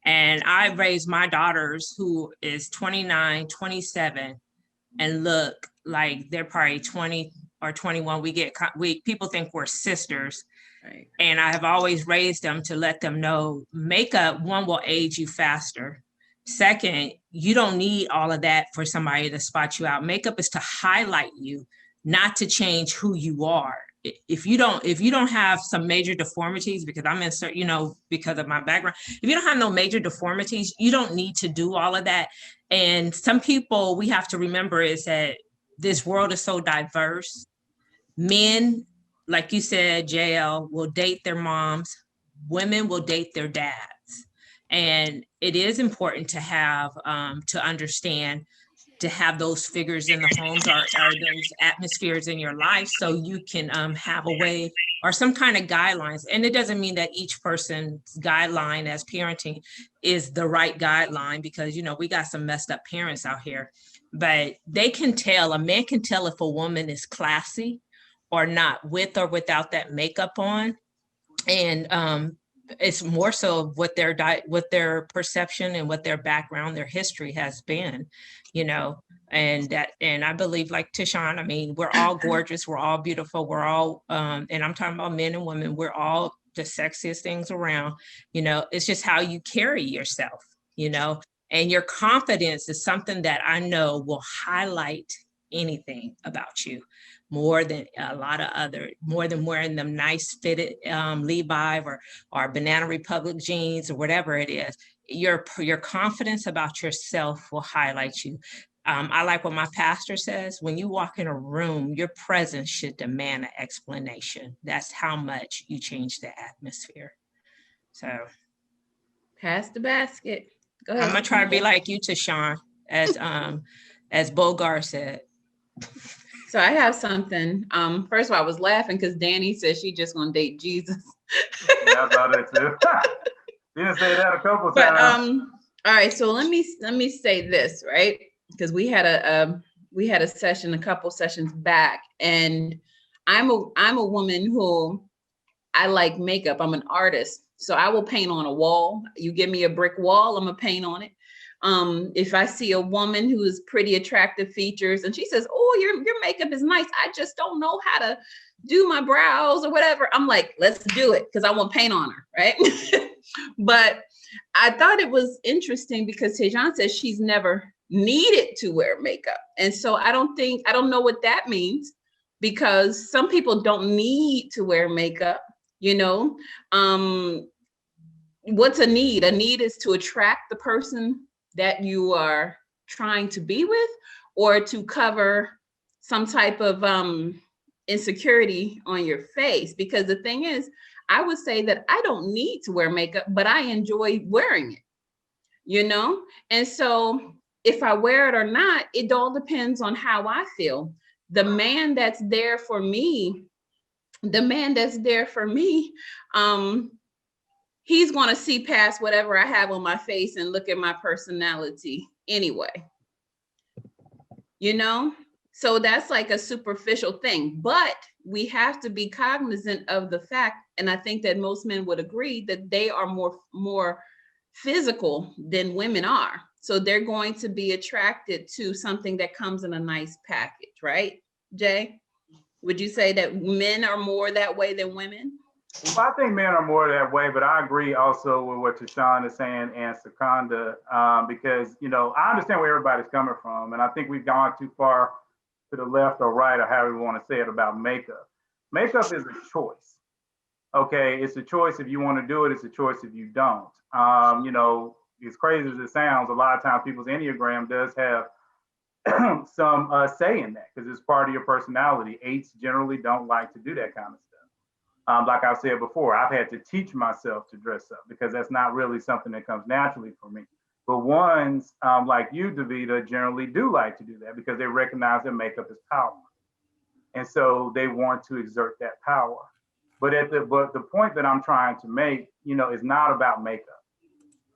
And I raised my daughters, who is 29, 27, and look like they're probably 20 or 21. People think we're sisters. Right. And I have always raised them to let them know makeup, one, will age you faster. Second, you don't need all of that for somebody to spot you out. Makeup is to highlight you, not to change who you are. If you don't have some major deformities, because I'm insert, you know, because of my background, if you don't have no major deformities, you don't need to do all of that. And some people, we have to remember is that this world is so diverse. Men, like you said, JL, will date their moms. Women will date their dads. And it is important to have, to understand, to have those figures in the homes or those atmospheres in your life, so you can have a way or some kind of guidelines. And it doesn't mean that each person's guideline as parenting is the right guideline, because, you know, we got some messed up parents out here, but a man can tell if a woman is classy or not, with or without that makeup on. And it's more so what their perception and what their background, their history has been, you know. And I believe, like Tashawn, I mean, we're all gorgeous, we're all beautiful, we're all and I'm talking about men and women, we're all the sexiest things around, you know. It's just how you carry yourself, you know, and your confidence is something that I know will highlight anything about you, more than a lot of other, more than wearing them nice fitted Levi or Banana Republic jeans or whatever it is. Your confidence about yourself will highlight you. I like what my pastor says, when you walk in a room, your presence should demand an explanation. That's how much you change the atmosphere. So Pass the basket. Go ahead. I'm gonna try to be like you, Tashawn, as Bogar said. So I have something. First of all, I was laughing because Danny said she just gonna date Jesus. Yeah, I thought that too. You didn't say that a couple But times. all right. So let me say this, right? Because we had a session a couple sessions back, and I'm a woman who I like makeup. I'm an artist, so I will paint on a wall. You give me a brick wall, I'm gonna paint on it. If I see a woman who is pretty attractive features and she says, "Oh, your makeup is nice. I just don't know how to do my brows or whatever," I'm like, "Let's do it," because I want paint on her, right? But I thought it was interesting because Tejan says she's never needed to wear makeup. And so I don't know what that means, because some people don't need to wear makeup, you know. What's a need? A need is to attract the person that you are trying to be with, or to cover some type of insecurity on your face. Because the thing is, I would say that I don't need to wear makeup, but I enjoy wearing it, you know? And so if I wear it or not, it all depends on how I feel. The man that's there for me, he's going to see past whatever I have on my face and look at my personality anyway, you know? So that's like a superficial thing, but we have to be cognizant of the fact, and I think that most men would agree, that they are more physical than women are. So they're going to be attracted to something that comes in a nice package, right, Jay? Would you say that men are more that way than women? Well, I think men are more that way, but I agree also with what Tashawn is saying and Secunda, because, you know, I understand where everybody's coming from, and I think we've gone too far to the left or right, or however you want to say it, about makeup. Makeup is a choice. Okay, it's a choice if you want to do it. It's a choice if you don't. You know, as crazy as it sounds, a lot of times people's Enneagram does have some say in that, because it's part of your personality. 8s generally don't like to do that kind of stuff. Like I've said before, I've had to teach myself to dress up because that's not really something that comes naturally for me. But ones like you, Davida, generally do like to do that because they recognize that makeup is power. And so they want to exert that power. But the point that I'm trying to make, you know, is not about makeup.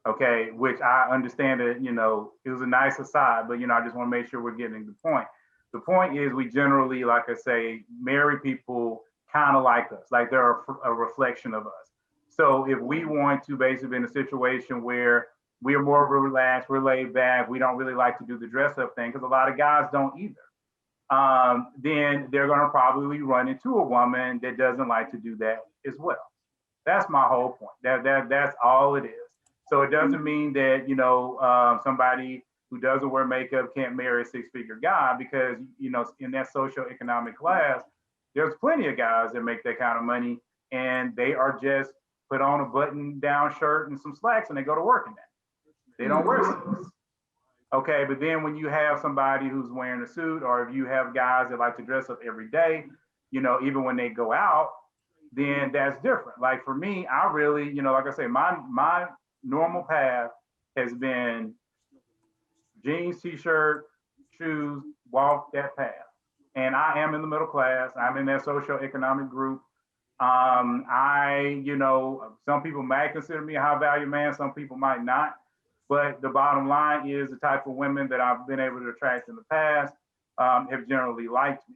Okay, which I understand that, you know, it was a nice aside, but, you know, I just want to make sure we're getting the point. The point is, we generally, like I say, marry people kind of like us, like they're a reflection of us. So if we want to basically be in a situation where we are more relaxed, we're laid back, we don't really like to do the dress up thing, because a lot of guys don't either, then they're going to probably run into a woman that doesn't like to do that as well. That's my whole point. That's all it is. So it doesn't mean that, you know, somebody who doesn't wear makeup can't marry a 6-figure guy, because, you know, in that socioeconomic class, there's plenty of guys that make that kind of money, and they are just put on a button-down shirt and some slacks, and they go to work in that. They don't wear suits. Okay, but then when you have somebody who's wearing a suit, or if you have guys that like to dress up every day, you know, even when they go out, then that's different. Like for me, I really, you know, like I say, my normal path has been jeans, t-shirt, shoes, walk that path. And I am in the middle class. I'm in that socioeconomic group. You know, some people might consider me a high value man, some people might not. But the bottom line is, the type of women that I've been able to attract in the past have generally liked me.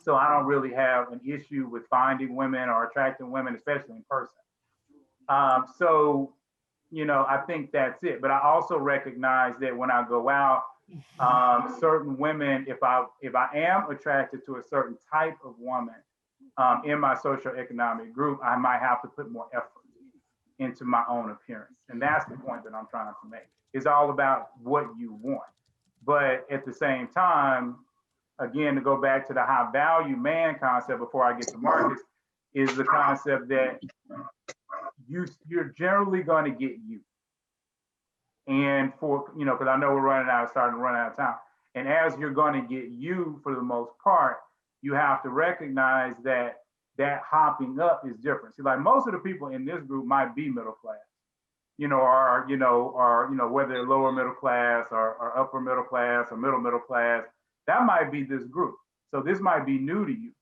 So I don't really have an issue with finding women or attracting women, especially in person. So, you know, I think that's it. But I also recognize that when I go out, certain women, if I am attracted to a certain type of woman in my socioeconomic group, I might have to put more effort into my own appearance. And that's the point that I'm trying to make. It's all about what you want. But at the same time, again, to go back to the high value man concept before I get to Marcus, is the concept that you're generally going to get you. And for, you know, because I know we're starting to run out of time. And as you're going to get you for the most part, you have to recognize that hopping up is different. See, like most of the people in this group might be middle class, or whether they're lower middle class or upper middle class or middle class, that might be this group. So this might be new to you.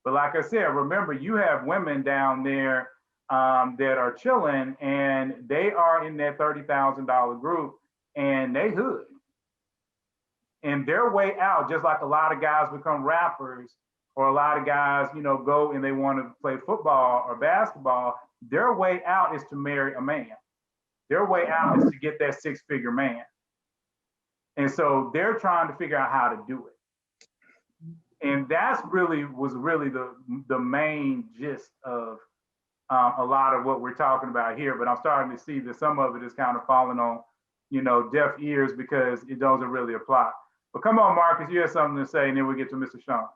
But like I said, remember, you have women down there that are chilling, and they are in that $30,000 group, and they hood. And their way out, just like a lot of guys become rappers, or a lot of guys, go and they want to play football or basketball, their way out is to marry a man. Their way out is to get that six-figure man. And so they're trying to figure out how to do it. And that's was really the main gist of a lot of what we're talking about here. But I'm starting to see that some of it is kind of falling on, deaf ears because it doesn't really apply. But come on, Marcus, you have something to say, and then we'll get to Mr. Sean.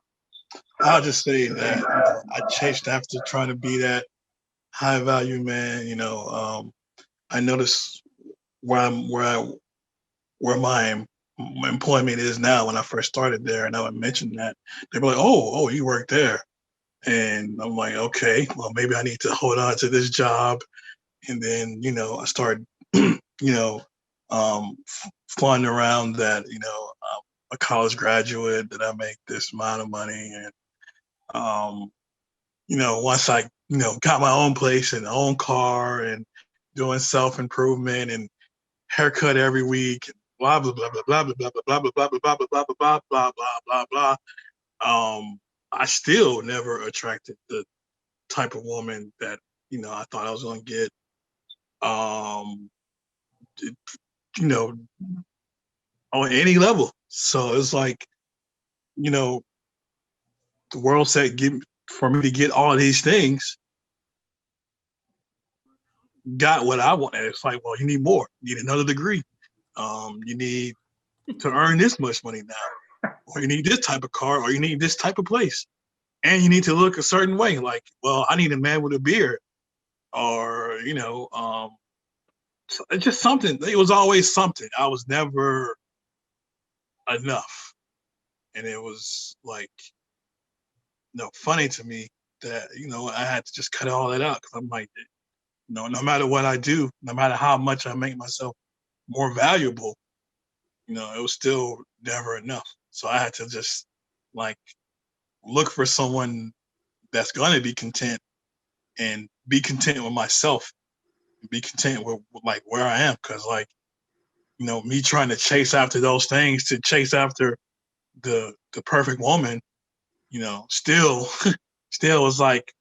I'll just say that I chased after trying to be that high value man. I noticed where my employment is now. When I first started there, and I would mention that, they'd be like, "Oh, you work there," and I'm like, "Okay, well, maybe I need to hold on to this job." And then, I started, flying around that, a college graduate, that I make this amount of money, and once I, got my own place and own car and doing self-improvement and haircut every week, blah blah blah blah blah blah blah blah blah blah blah blah blah blah blah blah blah blah. I still never attracted the type of woman that I thought I was gonna get. On any level. So it's like, the world said, for me to get all of these things, got what I wanted. It's like, well, you need more. You need another degree. You need to earn this much money now, or you need this type of car, or you need this type of place, and you need to look a certain way. Like, well, I need a man with a beard, or it's just something. It was always something. I was never enough, and it was like, funny to me that I had to just cut all that out, because I'm like, no matter what I do, no matter how much I make myself more valuable, it was still never enough. So I had to just like look for someone that's gonna be content, and be content with myself, and be content with like where I am. Because like, me trying to chase after those things, to chase after the perfect woman, still was like,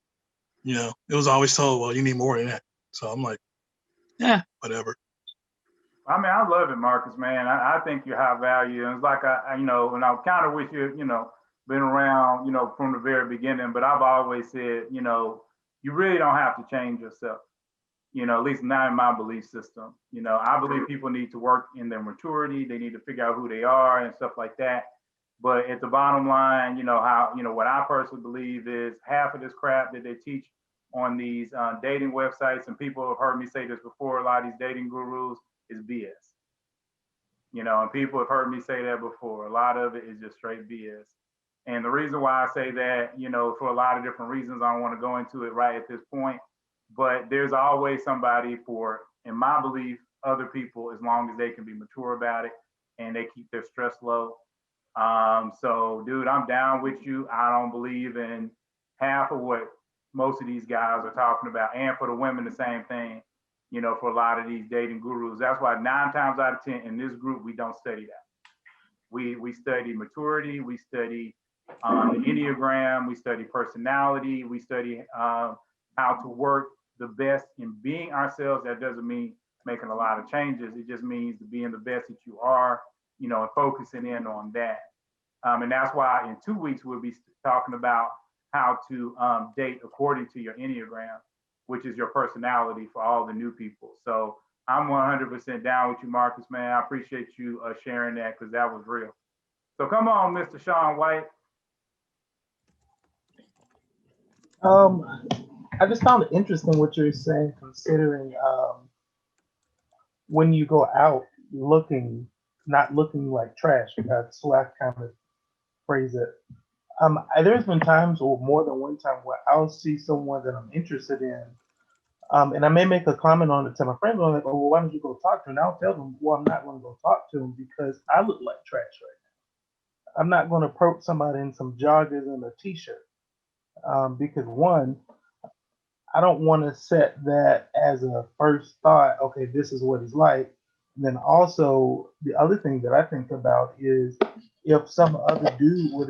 it was always told, well, you need more than that. So I'm like, yeah, whatever. I mean, I love it, Marcus, man. I think you're high value. And it's like, and I kind of wish you, been around, from the very beginning, but I've always said, you really don't have to change yourself, at least not in my belief system. I believe people need to work in their maturity. They need to figure out who they are and stuff like that. But at the bottom line, what I personally believe is half of this crap that they teach on these dating websites, and people have heard me say this before, a lot of these dating gurus, is BS. And people have heard me say that before. A lot of it is just straight BS. And the reason why I say that, for a lot of different reasons, I don't want to go into it right at this point, but there's always somebody for, in my belief, other people, as long as they can be mature about it and they keep their stress low. So dude, I'm down with you. I don't believe in half of what most of these guys are talking about. And for the women, the same thing, for a lot of these dating gurus. That's why 9 times out of 10 in this group, we don't study that. We study maturity, we study the Enneagram, we study personality, we study how to work the best in being ourselves. That doesn't mean making a lot of changes. It just means being the best that you are, and focusing in on that. And that's why in 2 weeks, we'll be talking about how to date according to your Enneagram, which is your personality for all the new people. So I'm 100% down with you, Marcus, man. I appreciate you sharing that, because that was real. So come on, Mr. Sean White. I just found it interesting what you're saying, considering when you go out looking, not looking like trash. That's the I kind of phrase it. There's been times, or more than one time, where I'll see someone that I'm interested in, and I may make a comment on it to my friends. I'm like, "Oh, well, why don't you go talk to him?" And I'll tell them, "Well, I'm not going to go talk to him because I look like trash right now. I'm not going to approach somebody in some joggers and a t-shirt because one, I don't want to set that as a first thought. Okay, this is what he's like. And then also the other thing that I think about is if some other dude would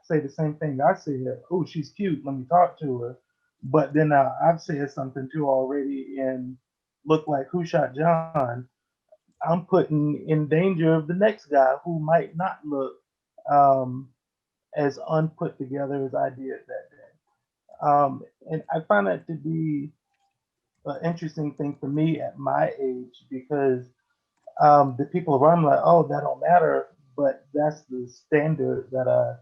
say the same thing I said, oh, she's cute, let me talk to her. But then I've said something too already and look like who shot John. I'm putting in danger of the next guy who might not look um, as unput together as I did that day. And I find that to be an interesting thing for me at my age because the people around me are like, oh, that don't matter, but that's the standard that I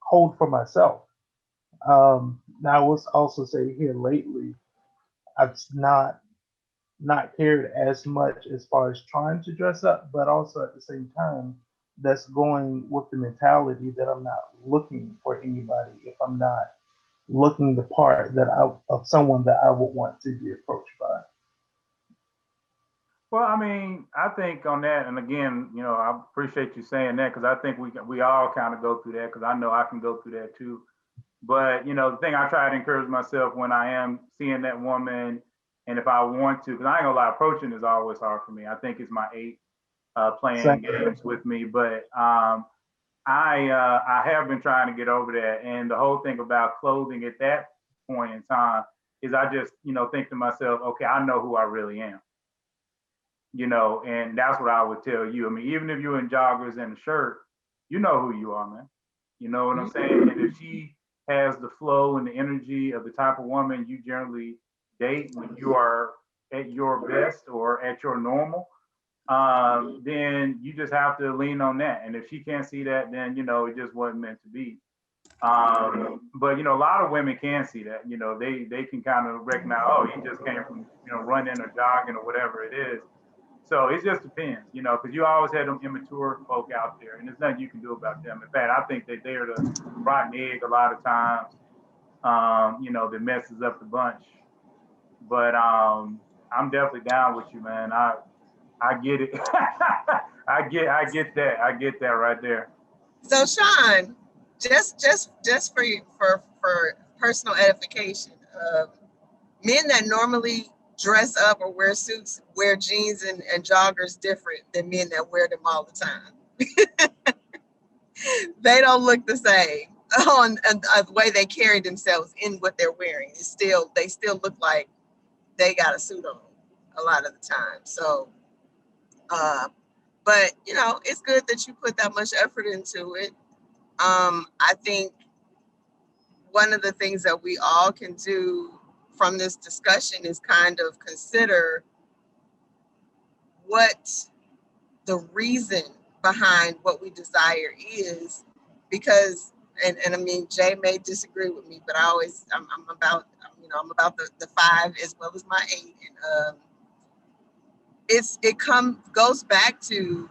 hold for myself. Now, I will also say here lately, I've not cared as much as far as trying to dress up, but also at the same time, that's going with the mentality that I'm not looking for anybody if I'm not looking the part that of someone that I would want to be approached by. Well, I mean, I think on that, and again, you know, I appreciate you saying that because I think we all kind of go through that because I know I can go through that too. But you know, the thing I try to encourage myself when I am seeing that woman, and if I want to, because I ain't gonna lie, approaching is always hard for me. I think it's my eight playing Same. games with me, but I have been trying to get over that. And the whole thing about clothing at that point in time is I just, you know, think to myself, okay, I know who I really am. You know, and that's what I would tell you. I mean, even if you're in joggers and a shirt, you know who you are, man. You know what I'm saying? And if she has the flow and the energy of the type of woman you generally date when you are at your best or at your normal, then you just have to lean on that. And if she can't see that, then you know it just wasn't meant to be. But you know, a lot of women can see that. You know, they can kind of recognize, oh, he just came from running or jogging or whatever it is. So it just depends, you know, because you always had them immature folk out there, and there's nothing you can do about them. In fact, I think that they're the rotten egg a lot of times, you know, that messes up the bunch. But I'm definitely down with you, man. I get it. I get that. I get that right there. So Sean, just for you for personal edification, men that normally dress up or wear suits, wear jeans and joggers different than men that wear them all the time. They don't look the same on the way they carry themselves in what they're wearing. They still look like they got a suit on a lot of the time. So, but you know, it's good that you put that much effort into it. I think one of the things that we all can do from this discussion is kind of consider what the reason behind what we desire is, because and I mean, Jay may disagree with me, but I'm about the 5 as well as my 8, and goes back to,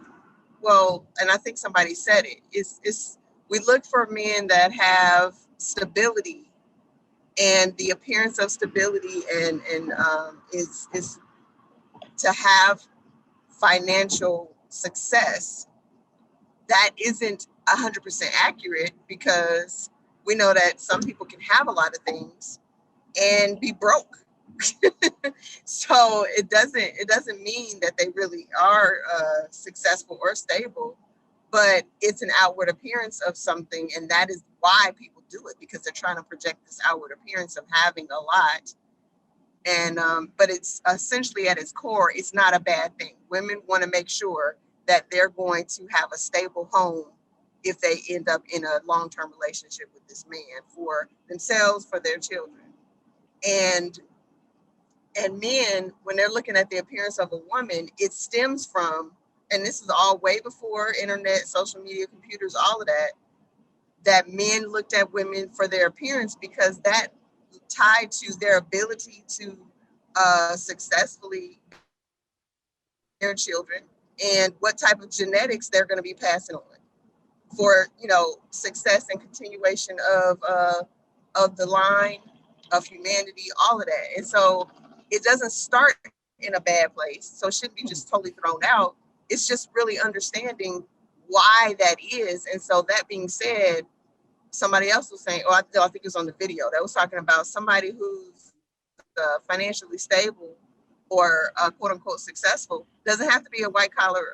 well, and I think somebody said it, it's we look for men that have stability, and the appearance of stability and is to have financial success. That isn't 100% accurate, because we know that some people can have a lot of things and be broke. So it doesn't mean that they really are successful or stable, but it's an outward appearance of something, and that is why people do it, because they're trying to project this outward appearance of having a lot. And but it's essentially at its core, it's not a bad thing. Women want to make sure that they're going to have a stable home if they end up in a long-term relationship with this man, for themselves, for their children. And men, when they're looking at the appearance of a woman, it stems from and this is all way before internet, social media, computers, all of that, that men looked at women for their appearance because that tied to their ability to successfully their children and what type of genetics they're going to be passing on for, you know, success and continuation of the line of humanity, all of that. And so it doesn't start in a bad place. So it shouldn't be just totally thrown out. It's just really understanding why that is. And so that being said, somebody else was saying, I think it was on the video that was talking about somebody who's financially stable or quote unquote successful doesn't have to be a white collar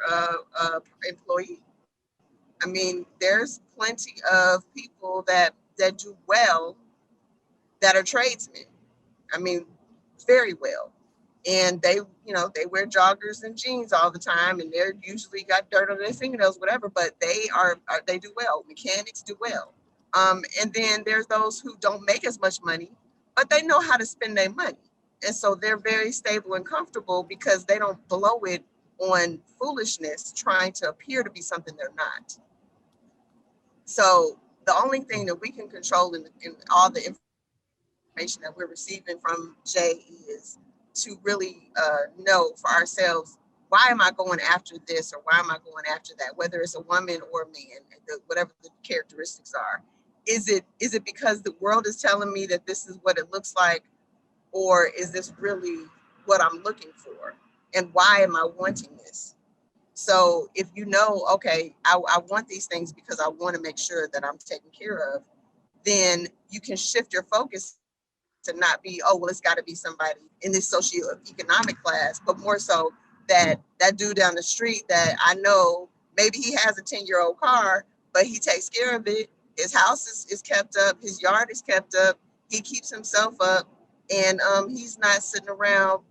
employee. I mean, there's plenty of people that do well that are tradesmen. I mean, very well. And they, you know, they wear joggers and jeans all the time, and they're usually got dirt on their fingernails, whatever, but they do well. Mechanics do well. And then there's those who don't make as much money, but they know how to spend their money. And so they're very stable and comfortable because they don't blow it on foolishness, trying to appear to be something they're not. So the only thing that we can control in all the information that we're receiving from Jay is to really know for ourselves, why am I going after this or why am I going after that? Whether it's a woman or a man, whatever the characteristics are. Is it because the world is telling me that this is what it looks like? Or is this really what I'm looking for? And why am I wanting this? So if you know, okay, I want these things because I want to make sure that I'm taken care of, then you can shift your focus to not be, oh, well, it's got to be somebody in this socioeconomic class, but more so that dude down the street that I know, maybe he has a 10-year-old car, but he takes care of it. His house is kept up. His yard is kept up. He keeps himself up. And he's not sitting around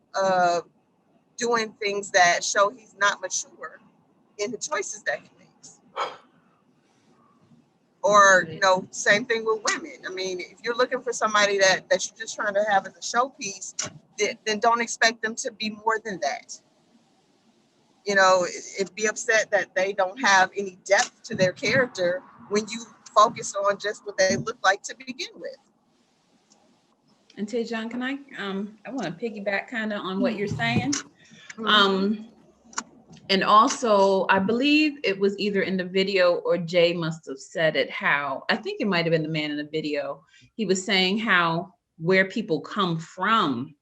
doing things that show he's not mature in the choices that he makes. Or, you know, same thing with women. I mean, if you're looking for somebody that you're just trying to have as a showpiece, then don't expect them to be more than that. You know, it'd be upset that they don't have any depth to their character when you focus on just what they look like to begin with. And Tejon, can I want to piggyback kind of on what you're saying. And also, I believe it was either in the video or Jay must have said it, how, I think it might have been the man in the video. He was saying how where people come from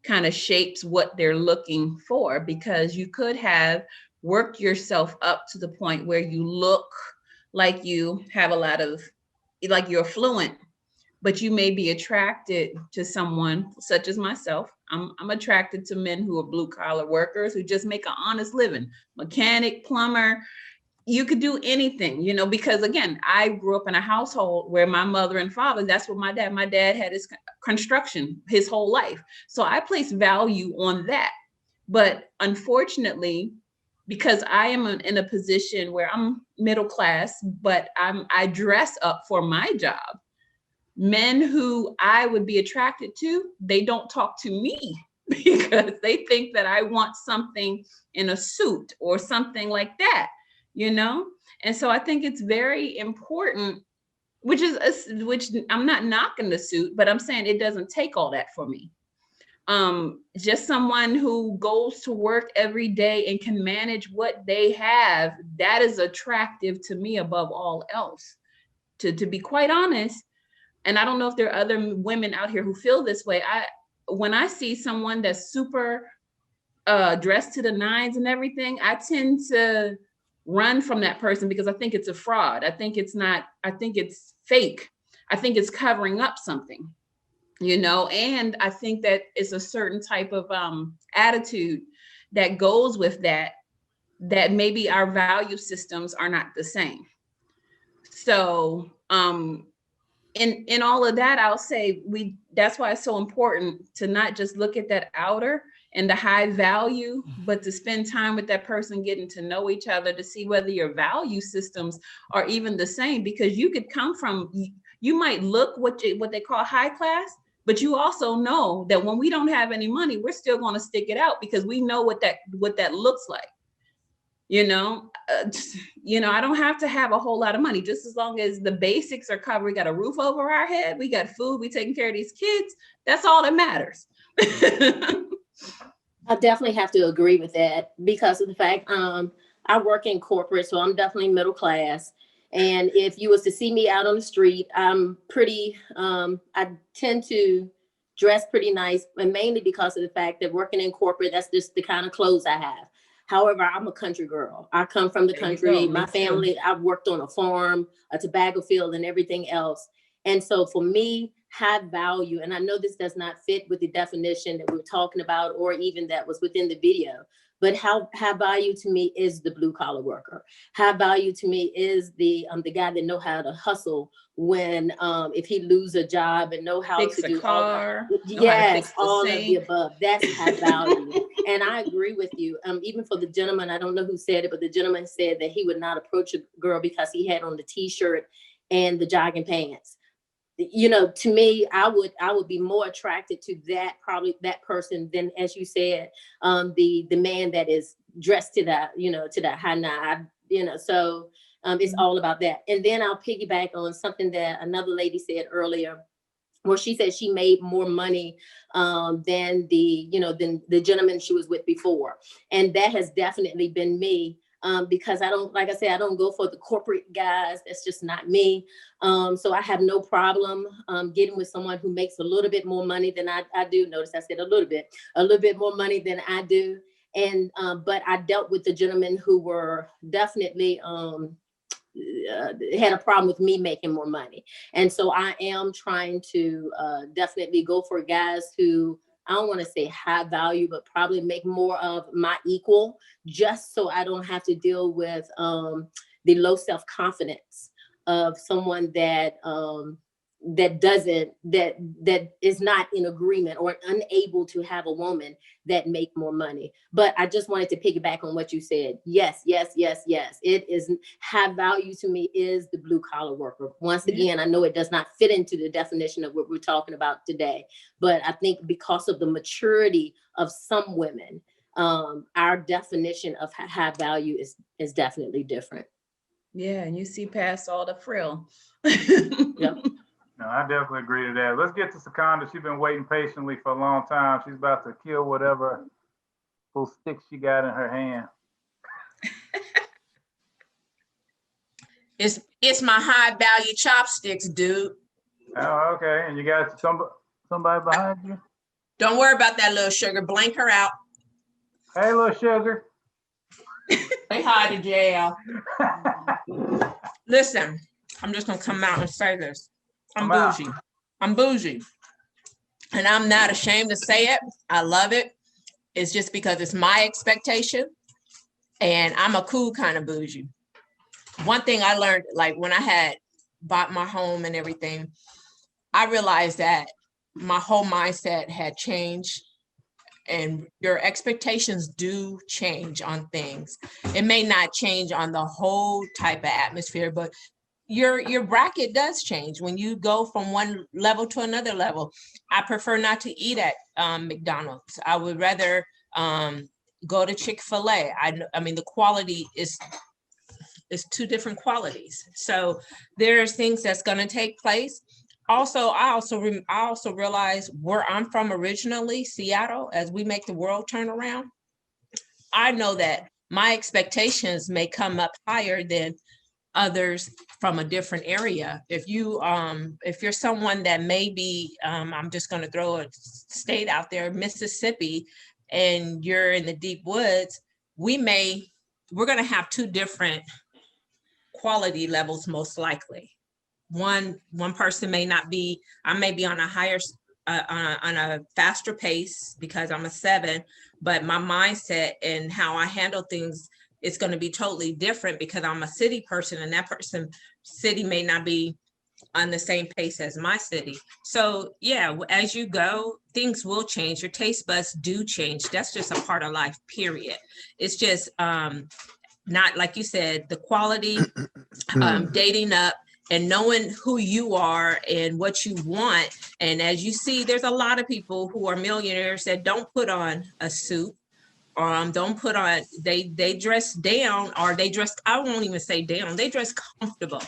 kind of shapes what they're looking for, because you could have worked yourself up to the point where you look like you have a lot of, like you're affluent, but you may be attracted to someone such as myself. I'm attracted to men who are blue collar workers who just make an honest living, mechanic, plumber. You could do anything, you know, because again, I grew up in a household where my mother and father, that's what my dad had his construction his whole life. So I place value on that. But unfortunately, because I am in a position where I'm middle class, but I dress up for my job. Men who I would be attracted to, they don't talk to me because they think that I want something in a suit or something like that, you know? And so I think it's very important, which I'm not knocking the suit, but I'm saying it doesn't take all that for me. Just someone who goes to work every day and can manage what they have, that is attractive to me above all else. To be quite honest, and I don't know if there are other women out here who feel this way. When I see someone that's super dressed to the nines and everything, I tend to run from that person because I think it's a fraud. I think it's fake. I think it's covering up something, you know, and I think that it's a certain type of attitude that goes with that maybe our value systems are not the same. So, in all of that, I'll say that's why it's so important to not just look at that outer and the high value, but to spend time with that person, getting to know each other, to see whether your value systems are even the same, because you could come from, you might look what they call high class, but you also know that when we don't have any money, we're still going to stick it out because we know what that looks like. You know, I don't have to have a whole lot of money, just as long as the basics are covered. We got a roof over our head, we got food, we taking care of these kids. That's all that matters. I definitely have to agree with that because of the fact I work in corporate, so I'm definitely middle class. And if you was to see me out on the street, I'm pretty, I tend to dress pretty nice, and mainly because of the fact that working in corporate, that's just the kind of clothes I have. However, I'm a country girl. I come from the country. My family, I've worked on a farm, a tobacco field, and everything else. And so for me, high value, and I know this does not fit with the definition that we were talking about, or even that was within the video, but how high value to me is the blue collar worker. High value to me is the guy that know how to hustle when if he lose a job and know how Fix to do a car, all of the above. That's high value. And I agree with you. Even for the gentleman, I don't know who said it, but the gentleman said that he would not approach a girl because he had on the t-shirt and the jogging pants. You know, to me, I would be more attracted to that person than, as you said, the man that is dressed to that, to that high nine, so it's all about that. And then I'll piggyback on something that another lady said earlier, where she said she made more money than the gentleman she was with before. And that has definitely been me. Because I don't go for the corporate guys. That's just not me. So I have no problem getting with someone who makes a little bit more money than I do. Notice I said a little bit more money than I do. And but I dealt with the gentlemen who were definitely had a problem with me making more money. And so I am trying to definitely go for guys who, I don't want to say high value, but probably make more of my equal, just so I don't have to deal with the low self-confidence of someone that is not in agreement or unable to have a woman that make more money. But I just wanted to piggyback on what you said. Yes. It is high value to me is the blue collar worker. Once again, I know it does not fit into the definition of what we're talking about today, but I think because of the maturity of some women, our definition of high value is definitely different. Yeah, and you see past all the frill. Yep. No, I definitely agree to that. Let's get to Secunda. She's been waiting patiently for a long time. She's about to kill whatever little stick she got in her hand. It's my high value chopsticks, dude. Oh, okay. And you got somebody behind you? Don't worry about that, little sugar. Blank her out. Hey, little sugar. Say hi to JL. Listen, I'm just gonna come out and say this. I'm bougie. I'm bougie. And I'm not ashamed to say it. I love it. It's just because it's my expectation. And I'm a cool kind of bougie. One thing I learned, like when I had bought my home and everything, I realized that my whole mindset had changed. And your expectations do change on things. It may not change on the whole type of atmosphere, but your bracket does change when you go from one level to another level. I prefer not to eat at McDonald's. I would rather go to Chick-fil-A. I mean, the quality is two different qualities. So there's things that's going to take place. Also, I also realize where I'm from originally, Seattle, as we make the world turn around. I know that my expectations may come up higher than others from a different area. If you're someone that may be, I'm just going to throw a state out there, Mississippi, and you're in the deep woods, we're going to have two different quality levels, most likely. One person may not be, I may be on a higher, on a faster pace because I'm a 7, but my mindset and how I handle things is going to be totally different because I'm a city person, and that city may not be on the same pace as my city. So yeah, as you go, things will change. Your taste buds do change. That's just a part of life, period. It's just not, like you said, the quality, dating up and knowing who you are and what you want. And as you see, there's a lot of people who are millionaires that don't put on a suit. Don't put on, they dress down, or they dress, I won't even say down, they dress comfortable.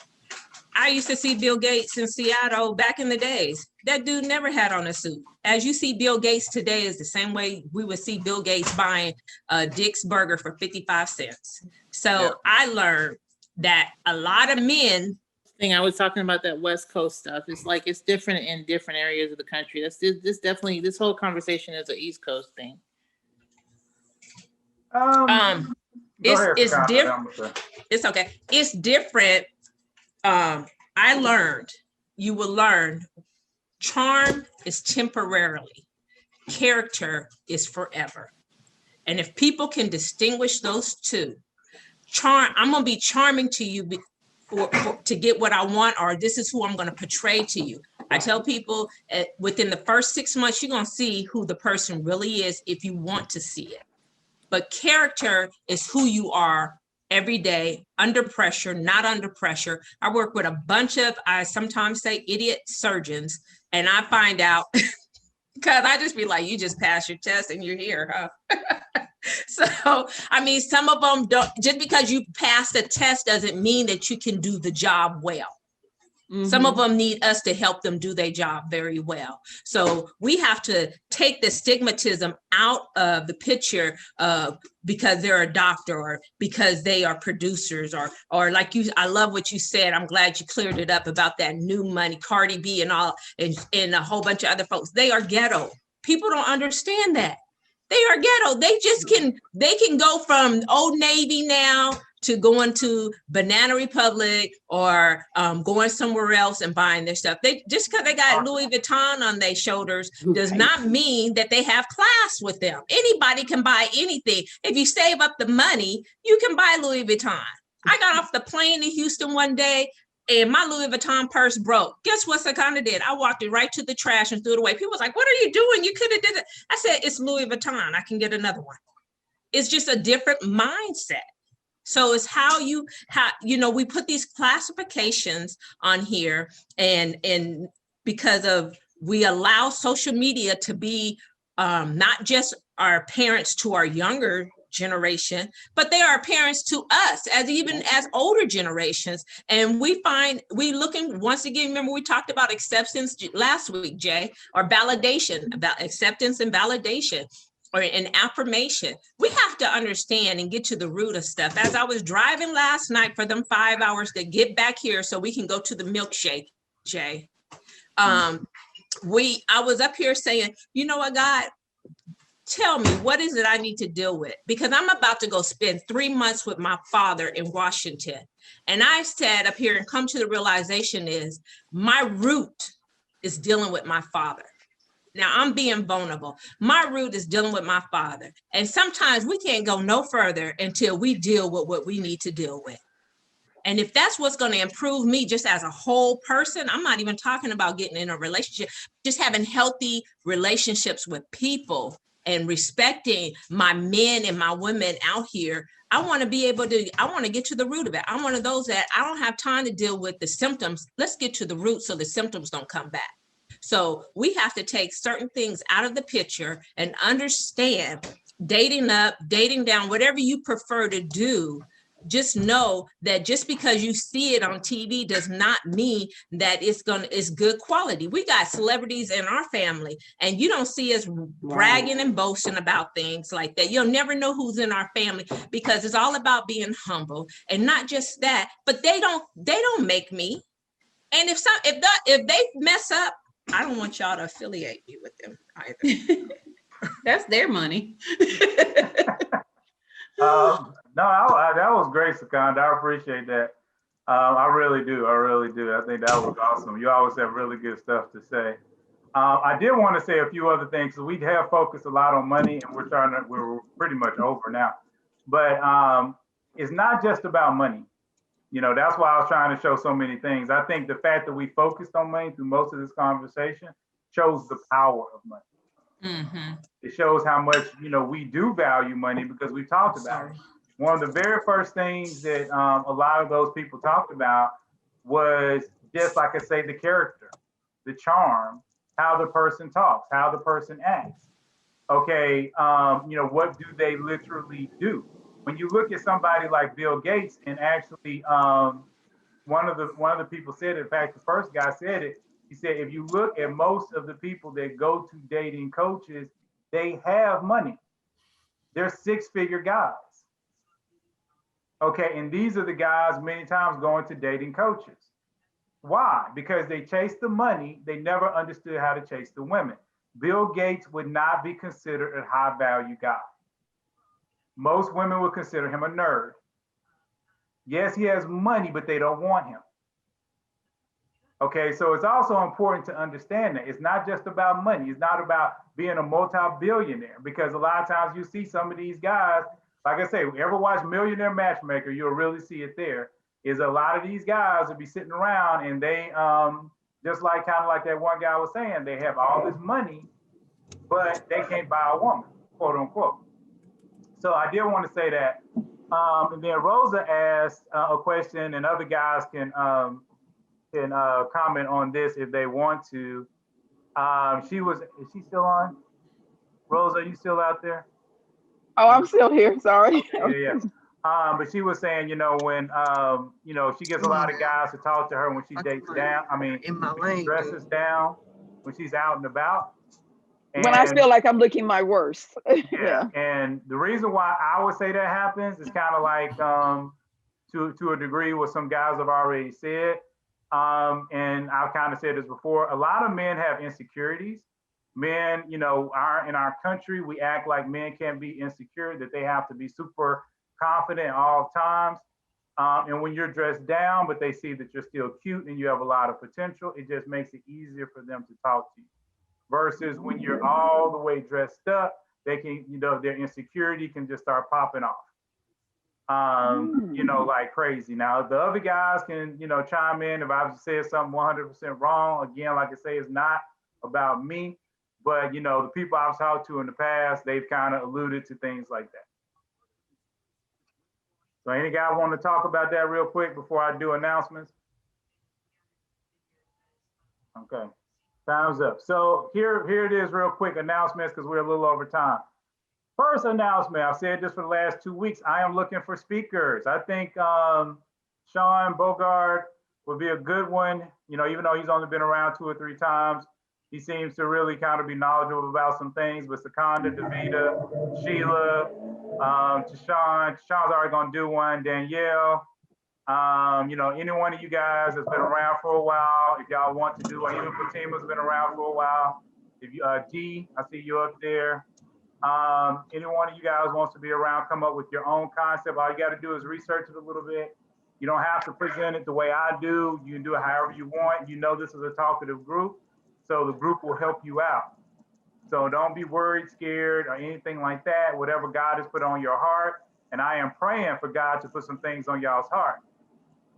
I used to see Bill Gates in Seattle back in the days. That dude never had on a suit. As you see Bill Gates today is the same way we would see Bill Gates buying a Dick's burger for 55 cents. So I learned that a lot of men. I was talking about that West Coast stuff. It's like, it's different in different areas of the country. This definitely, this whole conversation is an East Coast thing. It's different. It's okay. It's different. I learned, you will learn, charm is temporarily, character is forever. And if people can distinguish those two, I'm gonna be charming to you to get what I want, or this is who I'm gonna portray to you. I tell people within the first 6 months, you're gonna see who the person really is if you want to see it. But character is who you are every day, under pressure, not under pressure. I work with a bunch of, I sometimes say idiot surgeons, and I find out, because I just be like, you just passed your test and you're here, huh? So, I mean, some of them don't, just because you passed a test doesn't mean that you can do the job well. Mm-hmm. Some of them need us to help them do their job very well. So we have to take the stigmatism out of the picture because they're a doctor or because they are producers or like you, I love what you said. I'm glad you cleared it up about that new money, Cardi B and all, and a whole bunch of other folks. They are ghetto. People don't understand that. They are ghetto. They just they can go from Old Navy now to going to Banana Republic or going somewhere else and buying their stuff. They just because they got Louis Vuitton on their shoulders does not mean that they have class with them. Anybody can buy anything. If you save up the money, you can buy Louis Vuitton. I got off the plane in Houston one day and my Louis Vuitton purse broke. Guess what Sakana did? I walked it right to the trash and threw it away. People was like, what are you doing? You could have did it. I said, it's Louis Vuitton. I can get another one. It's just a different mindset. So it's how we put these classifications on here and because of we allow social media to be not just our parents to our younger generation, but they are parents to us even as older generations. And we looking once again, remember we talked about acceptance last week, Jay, or validation, about acceptance and validation. Or an affirmation. We have to understand and get to the root of stuff. As I was driving last night for them 5 hours to get back here so we can go to the milkshake, Jay. I was up here saying, you know what, God, tell me, what is it I need to deal with? Because I'm about to go spend 3 months with my father in Washington. And I said up here and come to the realization is my root is dealing with my father. Now I'm being vulnerable. My root is dealing with my father. And sometimes we can't go no further until we deal with what we need to deal with. And if that's what's going to improve me just as a whole person, I'm not even talking about getting in a relationship, just having healthy relationships with people and respecting my men and my women out here. I want to get to the root of it. I'm one of those that I don't have time to deal with the symptoms. Let's get to the root so the symptoms don't come back. So we have to take certain things out of the picture and understand dating up, dating down, whatever you prefer to do. Just know that just because you see it on TV does not mean that it's good quality. We got celebrities in our family and you don't see us bragging and boasting about things like that. You'll never know who's in our family because it's all about being humble. And not just that, but they don't make me. And if they mess up, I don't want y'all to affiliate me with them either. That's their money. That was great, Sakanda. I appreciate that. I really do. I think that was awesome. You always have really good stuff to say. I did want to say a few other things. So we have focused a lot on money, and we're pretty much over now. But it's not just about money. That's why I was trying to show so many things. I think the fact that we focused on money through most of this conversation shows the power of money. Mm-hmm. It shows how much, we do value money because we talked about it. One of the very first things that a lot of those people talked about was just like I say, the character, the charm, how the person talks, how the person acts. Okay, what do they literally do? When you look at somebody like Bill Gates, and actually, one of the people said it, in fact, the first guy said it. He said, if you look at most of the people that go to dating coaches, they have money. They're six-figure guys. Okay, and these are the guys many times going to dating coaches. Why? Because they chase the money. They never understood how to chase the women. Bill Gates would not be considered a high-value guy. Most women would consider him a nerd. Yes, he has money, but they don't want him. Okay, so it's also important to understand that it's not just about money. It's not about being a multi-billionaire, because a lot of times you see some of these guys, like I say, ever watch Millionaire Matchmaker, you'll really see it there, is a lot of these guys will be sitting around and they, just like kind of like that one guy was saying, they have all this money, but they can't buy a woman, quote unquote. So I did want to say that. And then Rosa asked a question, and other guys can comment on this if they want to. Is she still on? Rosa, are you still out there? Oh, I'm still here. Sorry. Yeah. But she was saying, when she gets a lot of guys to talk to her when she dates down. I mean, when she dresses down, when she's out and about. When I feel like I'm looking my worst. Yeah. And the reason why I would say that happens is kind of like to a degree what some guys have already said. And I've kind of said this before. A lot of men have insecurities. Men, in our country, we act like men can't be insecure, that they have to be super confident all times. And when you're dressed down, but they see that you're still cute and you have a lot of potential, it just makes it easier for them to talk to you. Versus when you're all the way dressed up, they can, their insecurity can just start popping off. Like crazy. Now, the other guys can, chime in if I've said something 100% wrong. Again, like I say, it's not about me, but, the people I've talked to in the past, they've kind of alluded to things like that. So any guy want to talk about that real quick before I do announcements? Okay, time's up. So here it is real quick, announcements, because we're a little over time. First announcement, I've said this for the last 2 weeks, I am looking for speakers. I think Sean Bogard would be a good one. Even though he's only been around 2 or 3 times, he seems to really kind of be knowledgeable about some things. But Seconda, Davida, Sheila, Tashawn. Tashawn's already gonna do one. Danielle. Any one of you guys that's been around for a while, if y'all want to do one, even Fatima's been around for a while. If you, G, I see you up there. Any one of you guys wants to be around, come up with your own concept. All you got to do is research it a little bit. You don't have to present it the way I do. You can do it however you want. This is a talkative group, so the group will help you out. So don't be worried, scared, or anything like that. Whatever God has put on your heart, and I am praying for God to put some things on y'all's heart.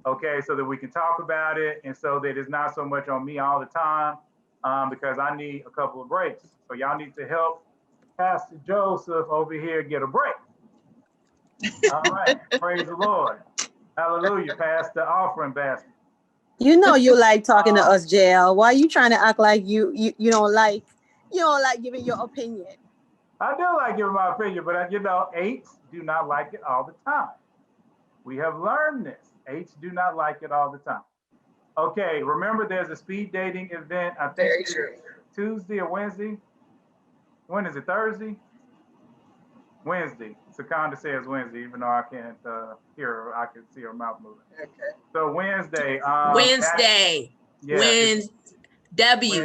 Okay, so that we can talk about it, and so that it's not so much on me all the time, because I need a couple of breaks. So y'all need to help Pastor Joseph over here get a break. All right, praise the Lord. Hallelujah, pass the offering basket. You like talking to us, JL. Why are you trying to act like you don't like giving your opinion? I do like giving my opinion, but eights do not like it all the time. We have learned this. Eights do not like it all the time. Okay, remember there's a speed dating event. I think it's Tuesday or Wednesday. When is it? Thursday? Wednesday. Seconda says Wednesday, even though I can't hear her. I can see her mouth moving. Okay. So Wednesday. Wednesday. Yeah, WEDNESDAY.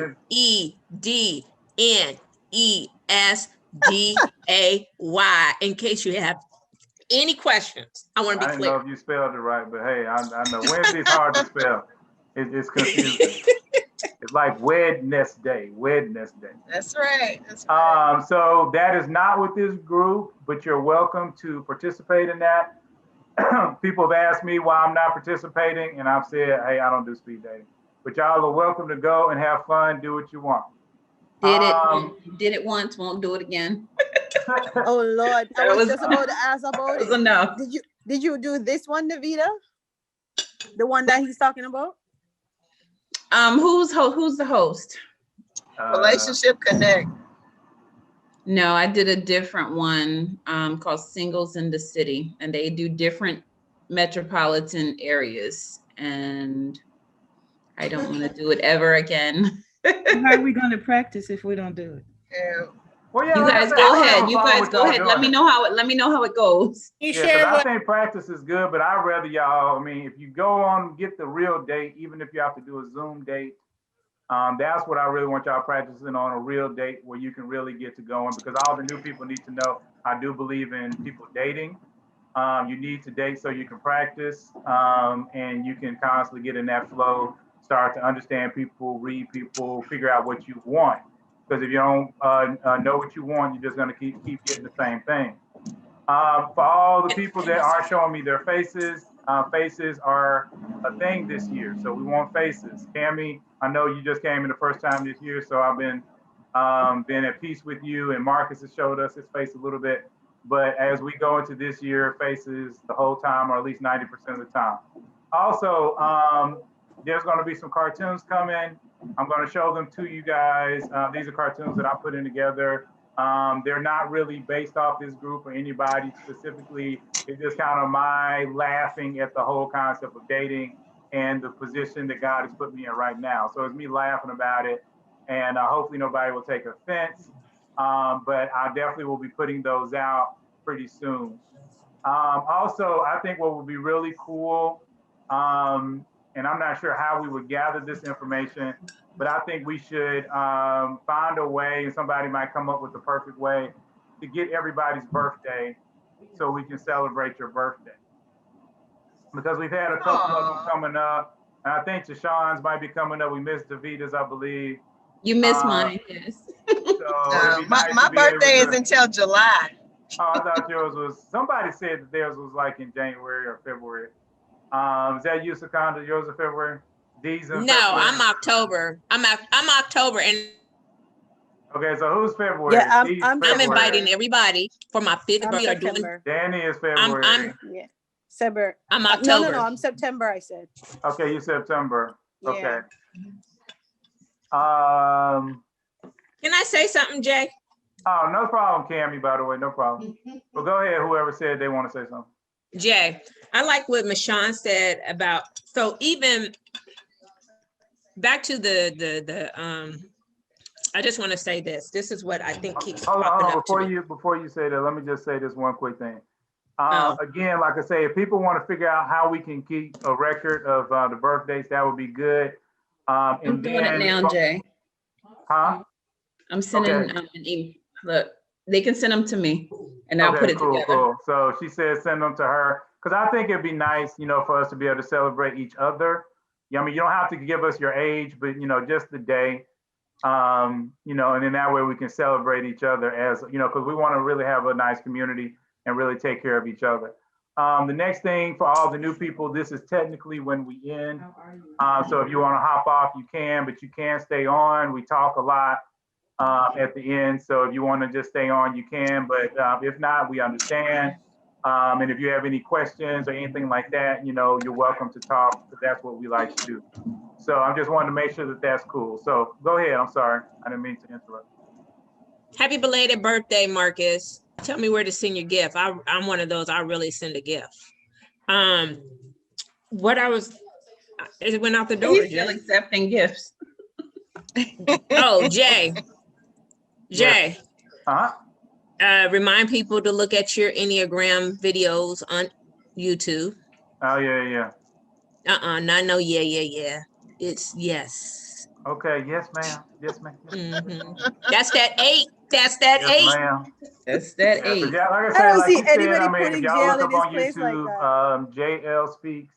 In case you have any questions, I want to be clear. I didn't know if you spelled it right, but hey, I know Wednesday's hard to spell. It's confusing. It's like Wednesday. That's right. So that is not with this group, but you're welcome to participate in that. People have asked me why I'm not participating, and I've said, hey, I don't do speed dating. But y'all are welcome to go and have fun, do what you want. Did it once, won't do it again. Oh Lord, I was just about to ask about it. Enough. Did you do this one, Davida? The one that he's talking about? Who's the host? Relationship Connect. No, I did a different one called Singles in the City, and they do different metropolitan areas. And I don't want to do it ever again. How are we going to practice if we don't do it? Yeah. Well, yeah, You like I guys said, I go don't have ahead. a You problem guys with go y'all ahead. Let doing me it. know how it. Let me know how it goes. You Yeah, share because I what? think practice is good, but I'd rather y'all, I mean, if you go on, get the real date, even if you have to do a Zoom date, that's what I really want y'all practicing on, a real date where you can really get to going, because all the new people need to know, I do believe in people dating. You need to date so you can practice, and you can constantly get in that flow, start to understand people, read people, figure out what you want. Because if you don't know what you want, you're just going to keep getting the same thing. For all the people that aren't showing me their faces, faces are a thing this year. So we want faces. Tammy, I know you just came in the first time this year, so I've been at peace with you. And Marcus has showed us his face a little bit. But as we go into this year, faces the whole time, or at least 90% of the time. Also, there's going to be some cartoons coming. I'm going to show them to you guys. These are cartoons that I put in together. They're not really based off this group or anybody specifically. It's just kind of my laughing at the whole concept of dating and the position that God has put me in right now. So it's me laughing about it, and hopefully nobody will take offense. But I definitely will be putting those out pretty soon. Also, I think what would be really cool, and I'm not sure how we would gather this information, but I think we should find a way, and somebody might come up with the perfect way to get everybody's birthday so we can celebrate your birthday. Because we've had a couple of them coming up, and I think Tashawn's might be coming up. We missed Davita's, I believe. You missed mine, yes. So my birthday is until July. Oh, I thought yours was, somebody said that theirs was like in January or February. Is that you, Sakanda? Yours in February? D's in No, February? I'm October. I'm October, and Okay, so who's February? Yeah, D's I'm February. inviting everybody for my 5th I'm birthday. Are doing. September. Danny is February. Yeah, September. I'm No, October. I'm September. I said. Okay, you September. Yeah. Okay. Can I say something, Jay? Oh, no problem, Cammy, by the way, no problem. Well, go ahead, whoever said they want to say something. Jay, I like what Michonne said about, so even back to I just want to say this. This is what I think keeps Hold popping on, up to me. before you say that, let me just say this one quick thing. Again, like I say, if people want to figure out how we can keep a record of the birthdays, that would be good. I'm doing it now, Jay. Huh? I'm sending Okay. an email. Look, they can send them to me, and I'll put it together. Cool. So she said send them to her, because I think it'd be nice, for us to be able to celebrate each other. I mean, you don't have to give us your age, but just the day. And then that way we can celebrate each other as, because we want to really have a nice community and really take care of each other. The next thing for all the new people, this is technically when we end. So if you want to hop off, you can, but you can stay on. We talk a lot at the end. So if you want to just stay on, you can, but if not, we understand. And if you have any questions or anything like that, you're welcome to talk, because that's what we like to do. So I just wanted to make sure that that's cool. So go ahead. I'm sorry. I didn't mean to interrupt. Happy belated birthday, Marcus. Tell me where to send your gift. I'm one of those, I really send a gift. It went out the door. He's still accepting gifts. Oh, Jay. Yes. Remind people to look at your Enneagram videos on YouTube. Oh, yeah. Not no, yeah. It's yes. Okay, yes, ma'am. Yes, ma'am. That's that 8. That's that Yes, 8. ma'am. That's that Yeah, 8. like I I said, don't like see you said, anybody I mean, if putting y'all jail look in up this on place like YouTube, that. JL Speaks,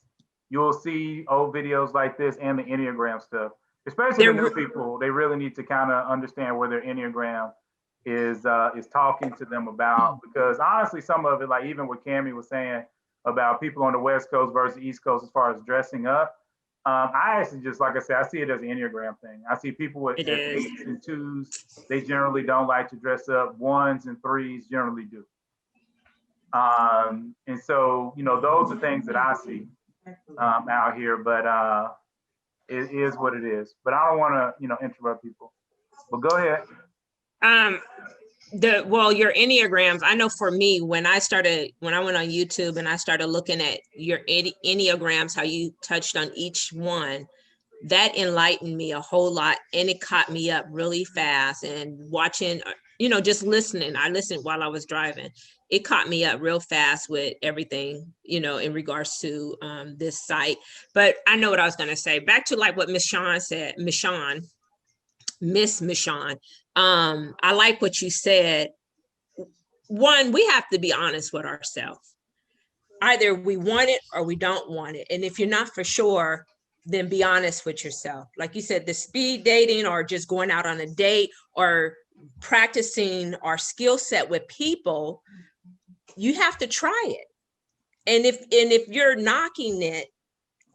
you'll see old videos like this and the Enneagram stuff. Especially the new people, they really need to kind of understand where their Enneagram is talking to them about, because honestly, some of it, like even what Cammie was saying about people on the West Coast versus East Coast as far as dressing up, I actually just, like I said, I see it as an Enneagram thing. I see people with 8s and 2s, they generally don't like to dress up. 1s and 3s generally do. And so, those are things that I see out here, but it is what it is. But I don't want to, interrupt people. But go ahead. your Enneagrams, I know for me, when I went on YouTube and I started looking at your Enneagrams, how you touched on each one, that enlightened me a whole lot, and it caught me up really fast. And watching, just listening, I listened while I was driving. It caught me up real fast with everything, in regards to this site. But I know what I was going to say. Back to like what Miss Michonne. I like what you said. One, we have to be honest with ourselves. Either we want it or we don't want it. And if you're not for sure, then be honest with yourself. Like you said, the speed dating or just going out on a date or practicing our skill set with people, you have to try it. And if you're knocking it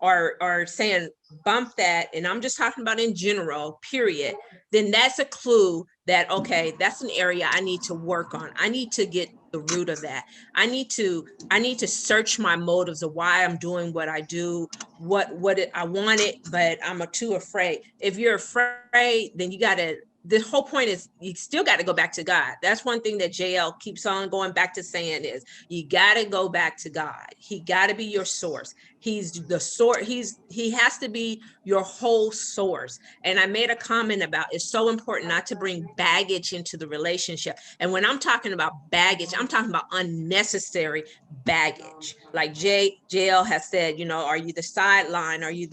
or saying bump that, and I'm just talking about in general, period, then that's a clue that, okay, that's an area I need to work on. I need to get the root of that. I need to search my motives of why I'm doing what I do, I want it, but I'm too afraid. If you're afraid, then the whole point is you still got to go back to God. That's one thing that JL keeps on going back to saying is you got to go back to God. He got to be your source. He's the source. He has to be your whole source. And I made a comment about it's so important not to bring baggage into the relationship. And when I'm talking about baggage, I'm talking about unnecessary baggage. Like JL has said, are you the sideline? Are you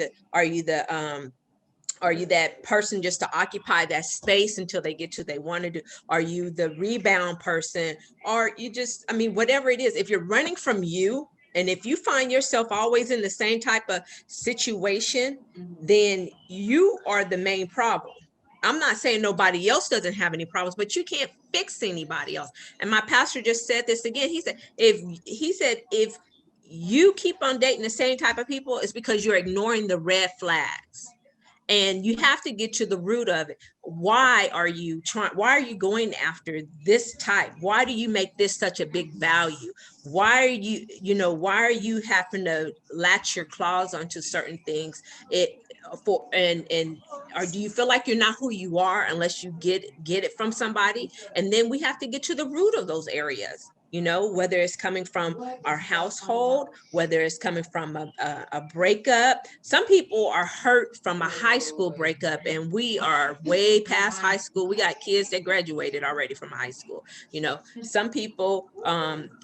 that person just to occupy that space until they get to they want to do? Are you the rebound person? Or you just, whatever it is, if you're running from you, and if you find yourself always in the same type of situation, then you are the main problem. I'm not saying nobody else doesn't have any problems, but you can't fix anybody else. And my pastor just said this again. He said, if you keep on dating the same type of people, it's because you're ignoring the red flags. And you have to get to the root of it. Why are you going after this type? Why do you make this such a big value? Why are you having to latch your claws onto certain things? Or do you feel like you're not who you are unless you get it from somebody? And then we have to get to the root of those areas. Whether it's coming from our household, whether it's coming from a breakup. Some people are hurt from a high school breakup, and we are way past high school. We got kids that graduated already from high school. Some people,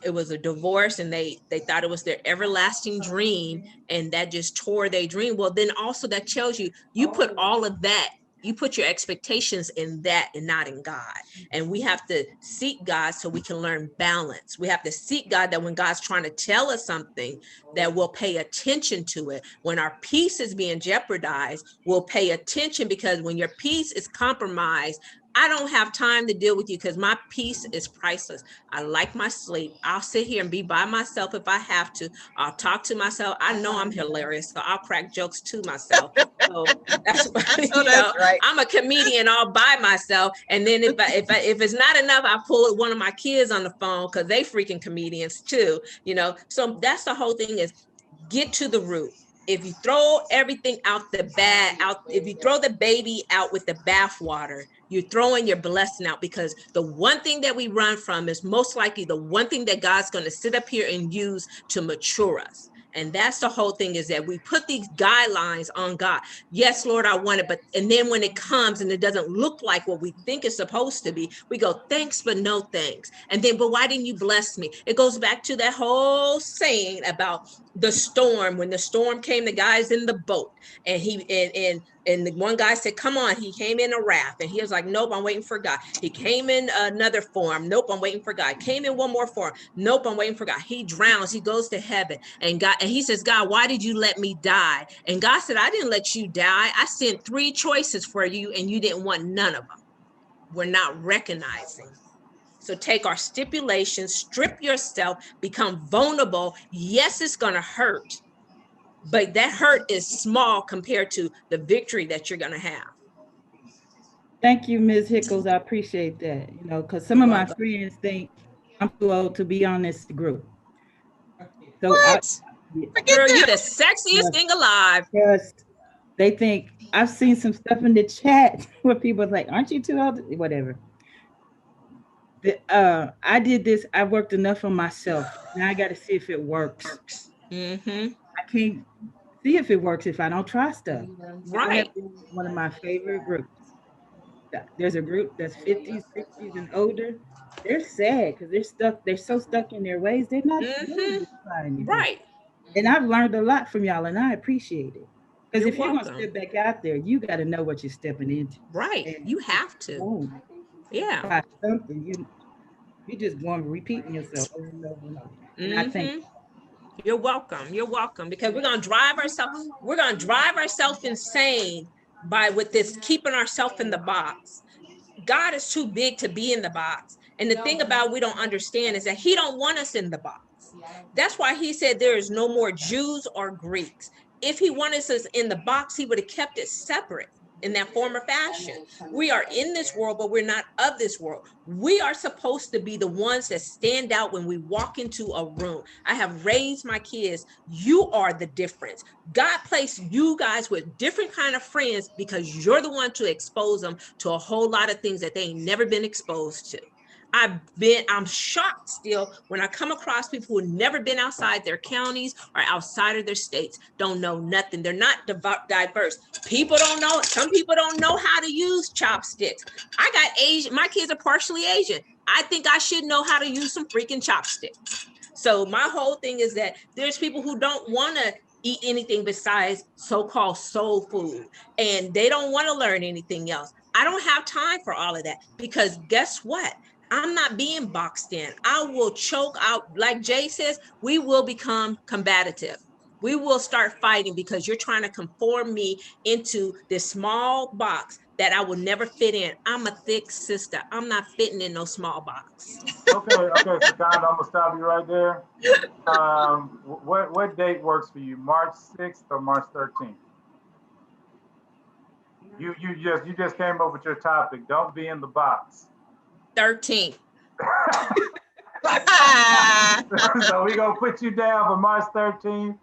it was a divorce and they thought it was their everlasting dream, and that just tore their dream. Well, then also that tells you put all of that. You put your expectations in that and not in God. And we have to seek God so we can learn balance. We have to seek God that when God's trying to tell us something, that we'll pay attention to it. When our peace is being jeopardized, we'll pay attention, because when your peace is compromised, I don't have time to deal with you because my peace is priceless. I like my sleep. I'll sit here and be by myself if I have to. I'll talk to myself. I know I'm hilarious, so I'll crack jokes to myself. So that's right. I'm a comedian all by myself. And then if it's not enough, I pull one of my kids on the phone because they freaking comedians too. So that's the whole thing is get to the root. If you throw everything if you throw the baby out with the bathwater, you're throwing your blessing out, because the one thing that we run from is most likely the one thing that God's going to sit up here and use to mature us. And that's the whole thing, is that we put these guidelines on God. Yes, Lord, I want it. And then when it comes and it doesn't look like what we think it's supposed to be, we go, thanks, but no thanks. And then, but why didn't you bless me? It goes back to that whole saying about the storm. When the storm came, the guy's in the boat, and and the one guy said, come on. He came in a raft, and he was like, nope, I'm waiting for God. He came in another form. Nope, I'm waiting for God. Came in one more form. Nope, I'm waiting for God. He drowns. He goes to heaven, and he says, God, why did you let me die? And God said, I didn't let you die. I sent 3 choices for you, and you didn't want none of them. We're not recognizing. So take our stipulations, strip yourself, become vulnerable. Yes, it's going to hurt, but that hurt is small compared to the victory that you're going to have. Thank you, Ms. Hickles. I appreciate that. Because some of my friends think I'm too old to be on this group. So Girl, you're the sexiest thing alive. Yes. They think, I've seen some stuff in the chat where people are like, aren't you too old? Whatever. I did this. I worked enough on myself. Now I got to see if it works. Mm-hmm. I can't see if it works if I don't try stuff. Right. One of my favorite groups. There's a group that's 50s, 60s, and older. They're sad because they're stuck. They're so stuck in their ways. They're not willing to try anything. Right. And I've learned a lot from y'all, and I appreciate it. Because if you're welcome. gonna step back out there, you got to know what you're stepping into. Right. And you have to. Yeah. Try something. You just going repeating yourself over and over and over. And I think you're welcome. You're welcome, because we're gonna drive ourselves insane with this keeping ourselves in the box. God is too big to be in the box. And the thing about we don't understand is that he don't want us in the box. That's why he said there is no more Jews or Greeks. If he wanted us in the box, he would have kept it separate in that former fashion. We are in this world, but we're not of this world. We are supposed to be the ones that stand out when we walk into a room. I have raised my kids. You are the difference. God placed you guys with different kind of friends because you're the one to expose them to a whole lot of things that they ain't never been exposed to. I'm shocked still when I come across people who have never been outside their counties or outside of their states, don't know nothing. They're not diverse. People don't know. Some people don't know how to use chopsticks. I got Asian. My kids are partially Asian. I think I should know how to use some freaking chopsticks. So my whole thing is that there's people who don't want to eat anything besides so-called soul food, and they don't want to learn anything else. I don't have time for all of that, because guess what? I'm not being boxed in. I will choke out. Like Jay says, we will become combative. We will start fighting because you're trying to conform me into this small box that I will never fit in. I'm a thick sister. I'm not fitting in no small box. Okay, so Don, I'm gonna stop you right there. What date works for you? March 6th or March 13th? You just came up with your topic. Don't be in the box. 13th. So we're gonna put you down for March 13th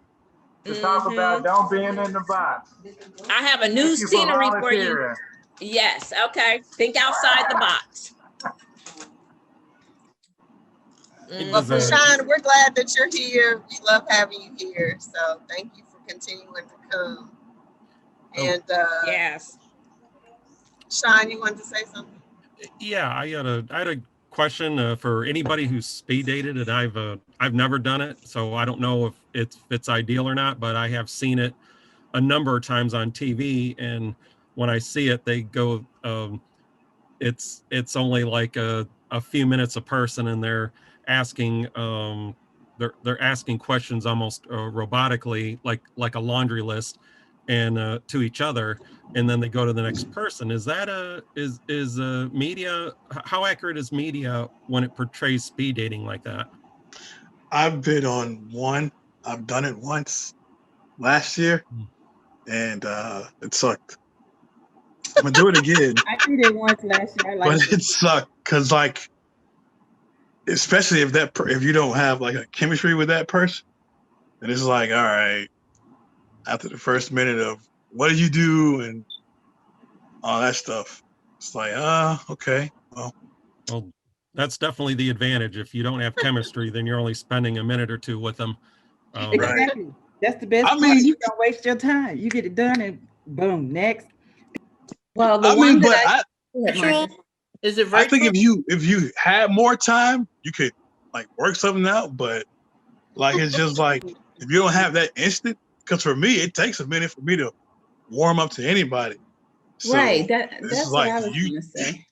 to talk about don't be in the box. I have a new scenery for you. Yes, okay. Think outside the box. Well, Fashawn, we're glad that you're here. We love having you here. So thank you for continuing to come. And yes. Sean, you wanted to say something? Yeah, I had a question for anybody who's speed dated, and I've never done it, so I don't know if it's ideal or not, but I have seen it a number of times on TV, and when I see it, they go, it's only like a few minutes a person, and they're asking they're asking questions almost robotically, like a laundry list, and to each other, and then they go to the next person. Is that is media, how accurate is media when it portrays speed dating like that? I've been on one. I've done it once last year, and it sucked. I'm gonna do it again. I did it once last year. But it sucked because, like, especially if you don't have like a chemistry with that person, and it's like, all right, after the first minute of what did you do and all that stuff, it's like, okay, well, that's definitely the advantage. If you don't have chemistry, then you're only spending a minute or two with them. Exactly. Right. That's the best part. You don't waste your time. You get it done and boom, next. Well, the is it virtual? I think if you had more time, you could like work something out, but like it's just like if you don't have that instant, because for me it takes a minute for me to warm up to anybody. So right. That's like what I was gonna say.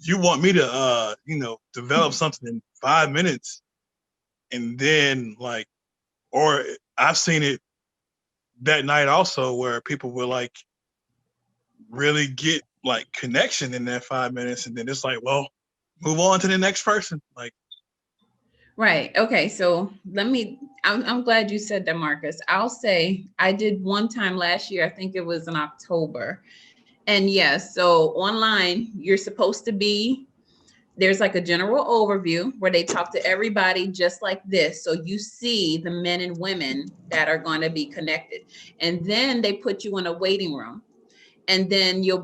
You want me to develop something in 5 minutes, and then like, or I've seen it that night also where people will like really get like connection in that 5 minutes, and then it's like, well, move on to the next person. Like, right. Okay. So I'm glad you said that, Marcus. I'll say I did one time last year. I think it was in October. And yes, so online, you're supposed to be, there's like a general overview where they talk to everybody just like this. So you see the men and women that are going to be connected. And then they put you in a waiting room. And then you'll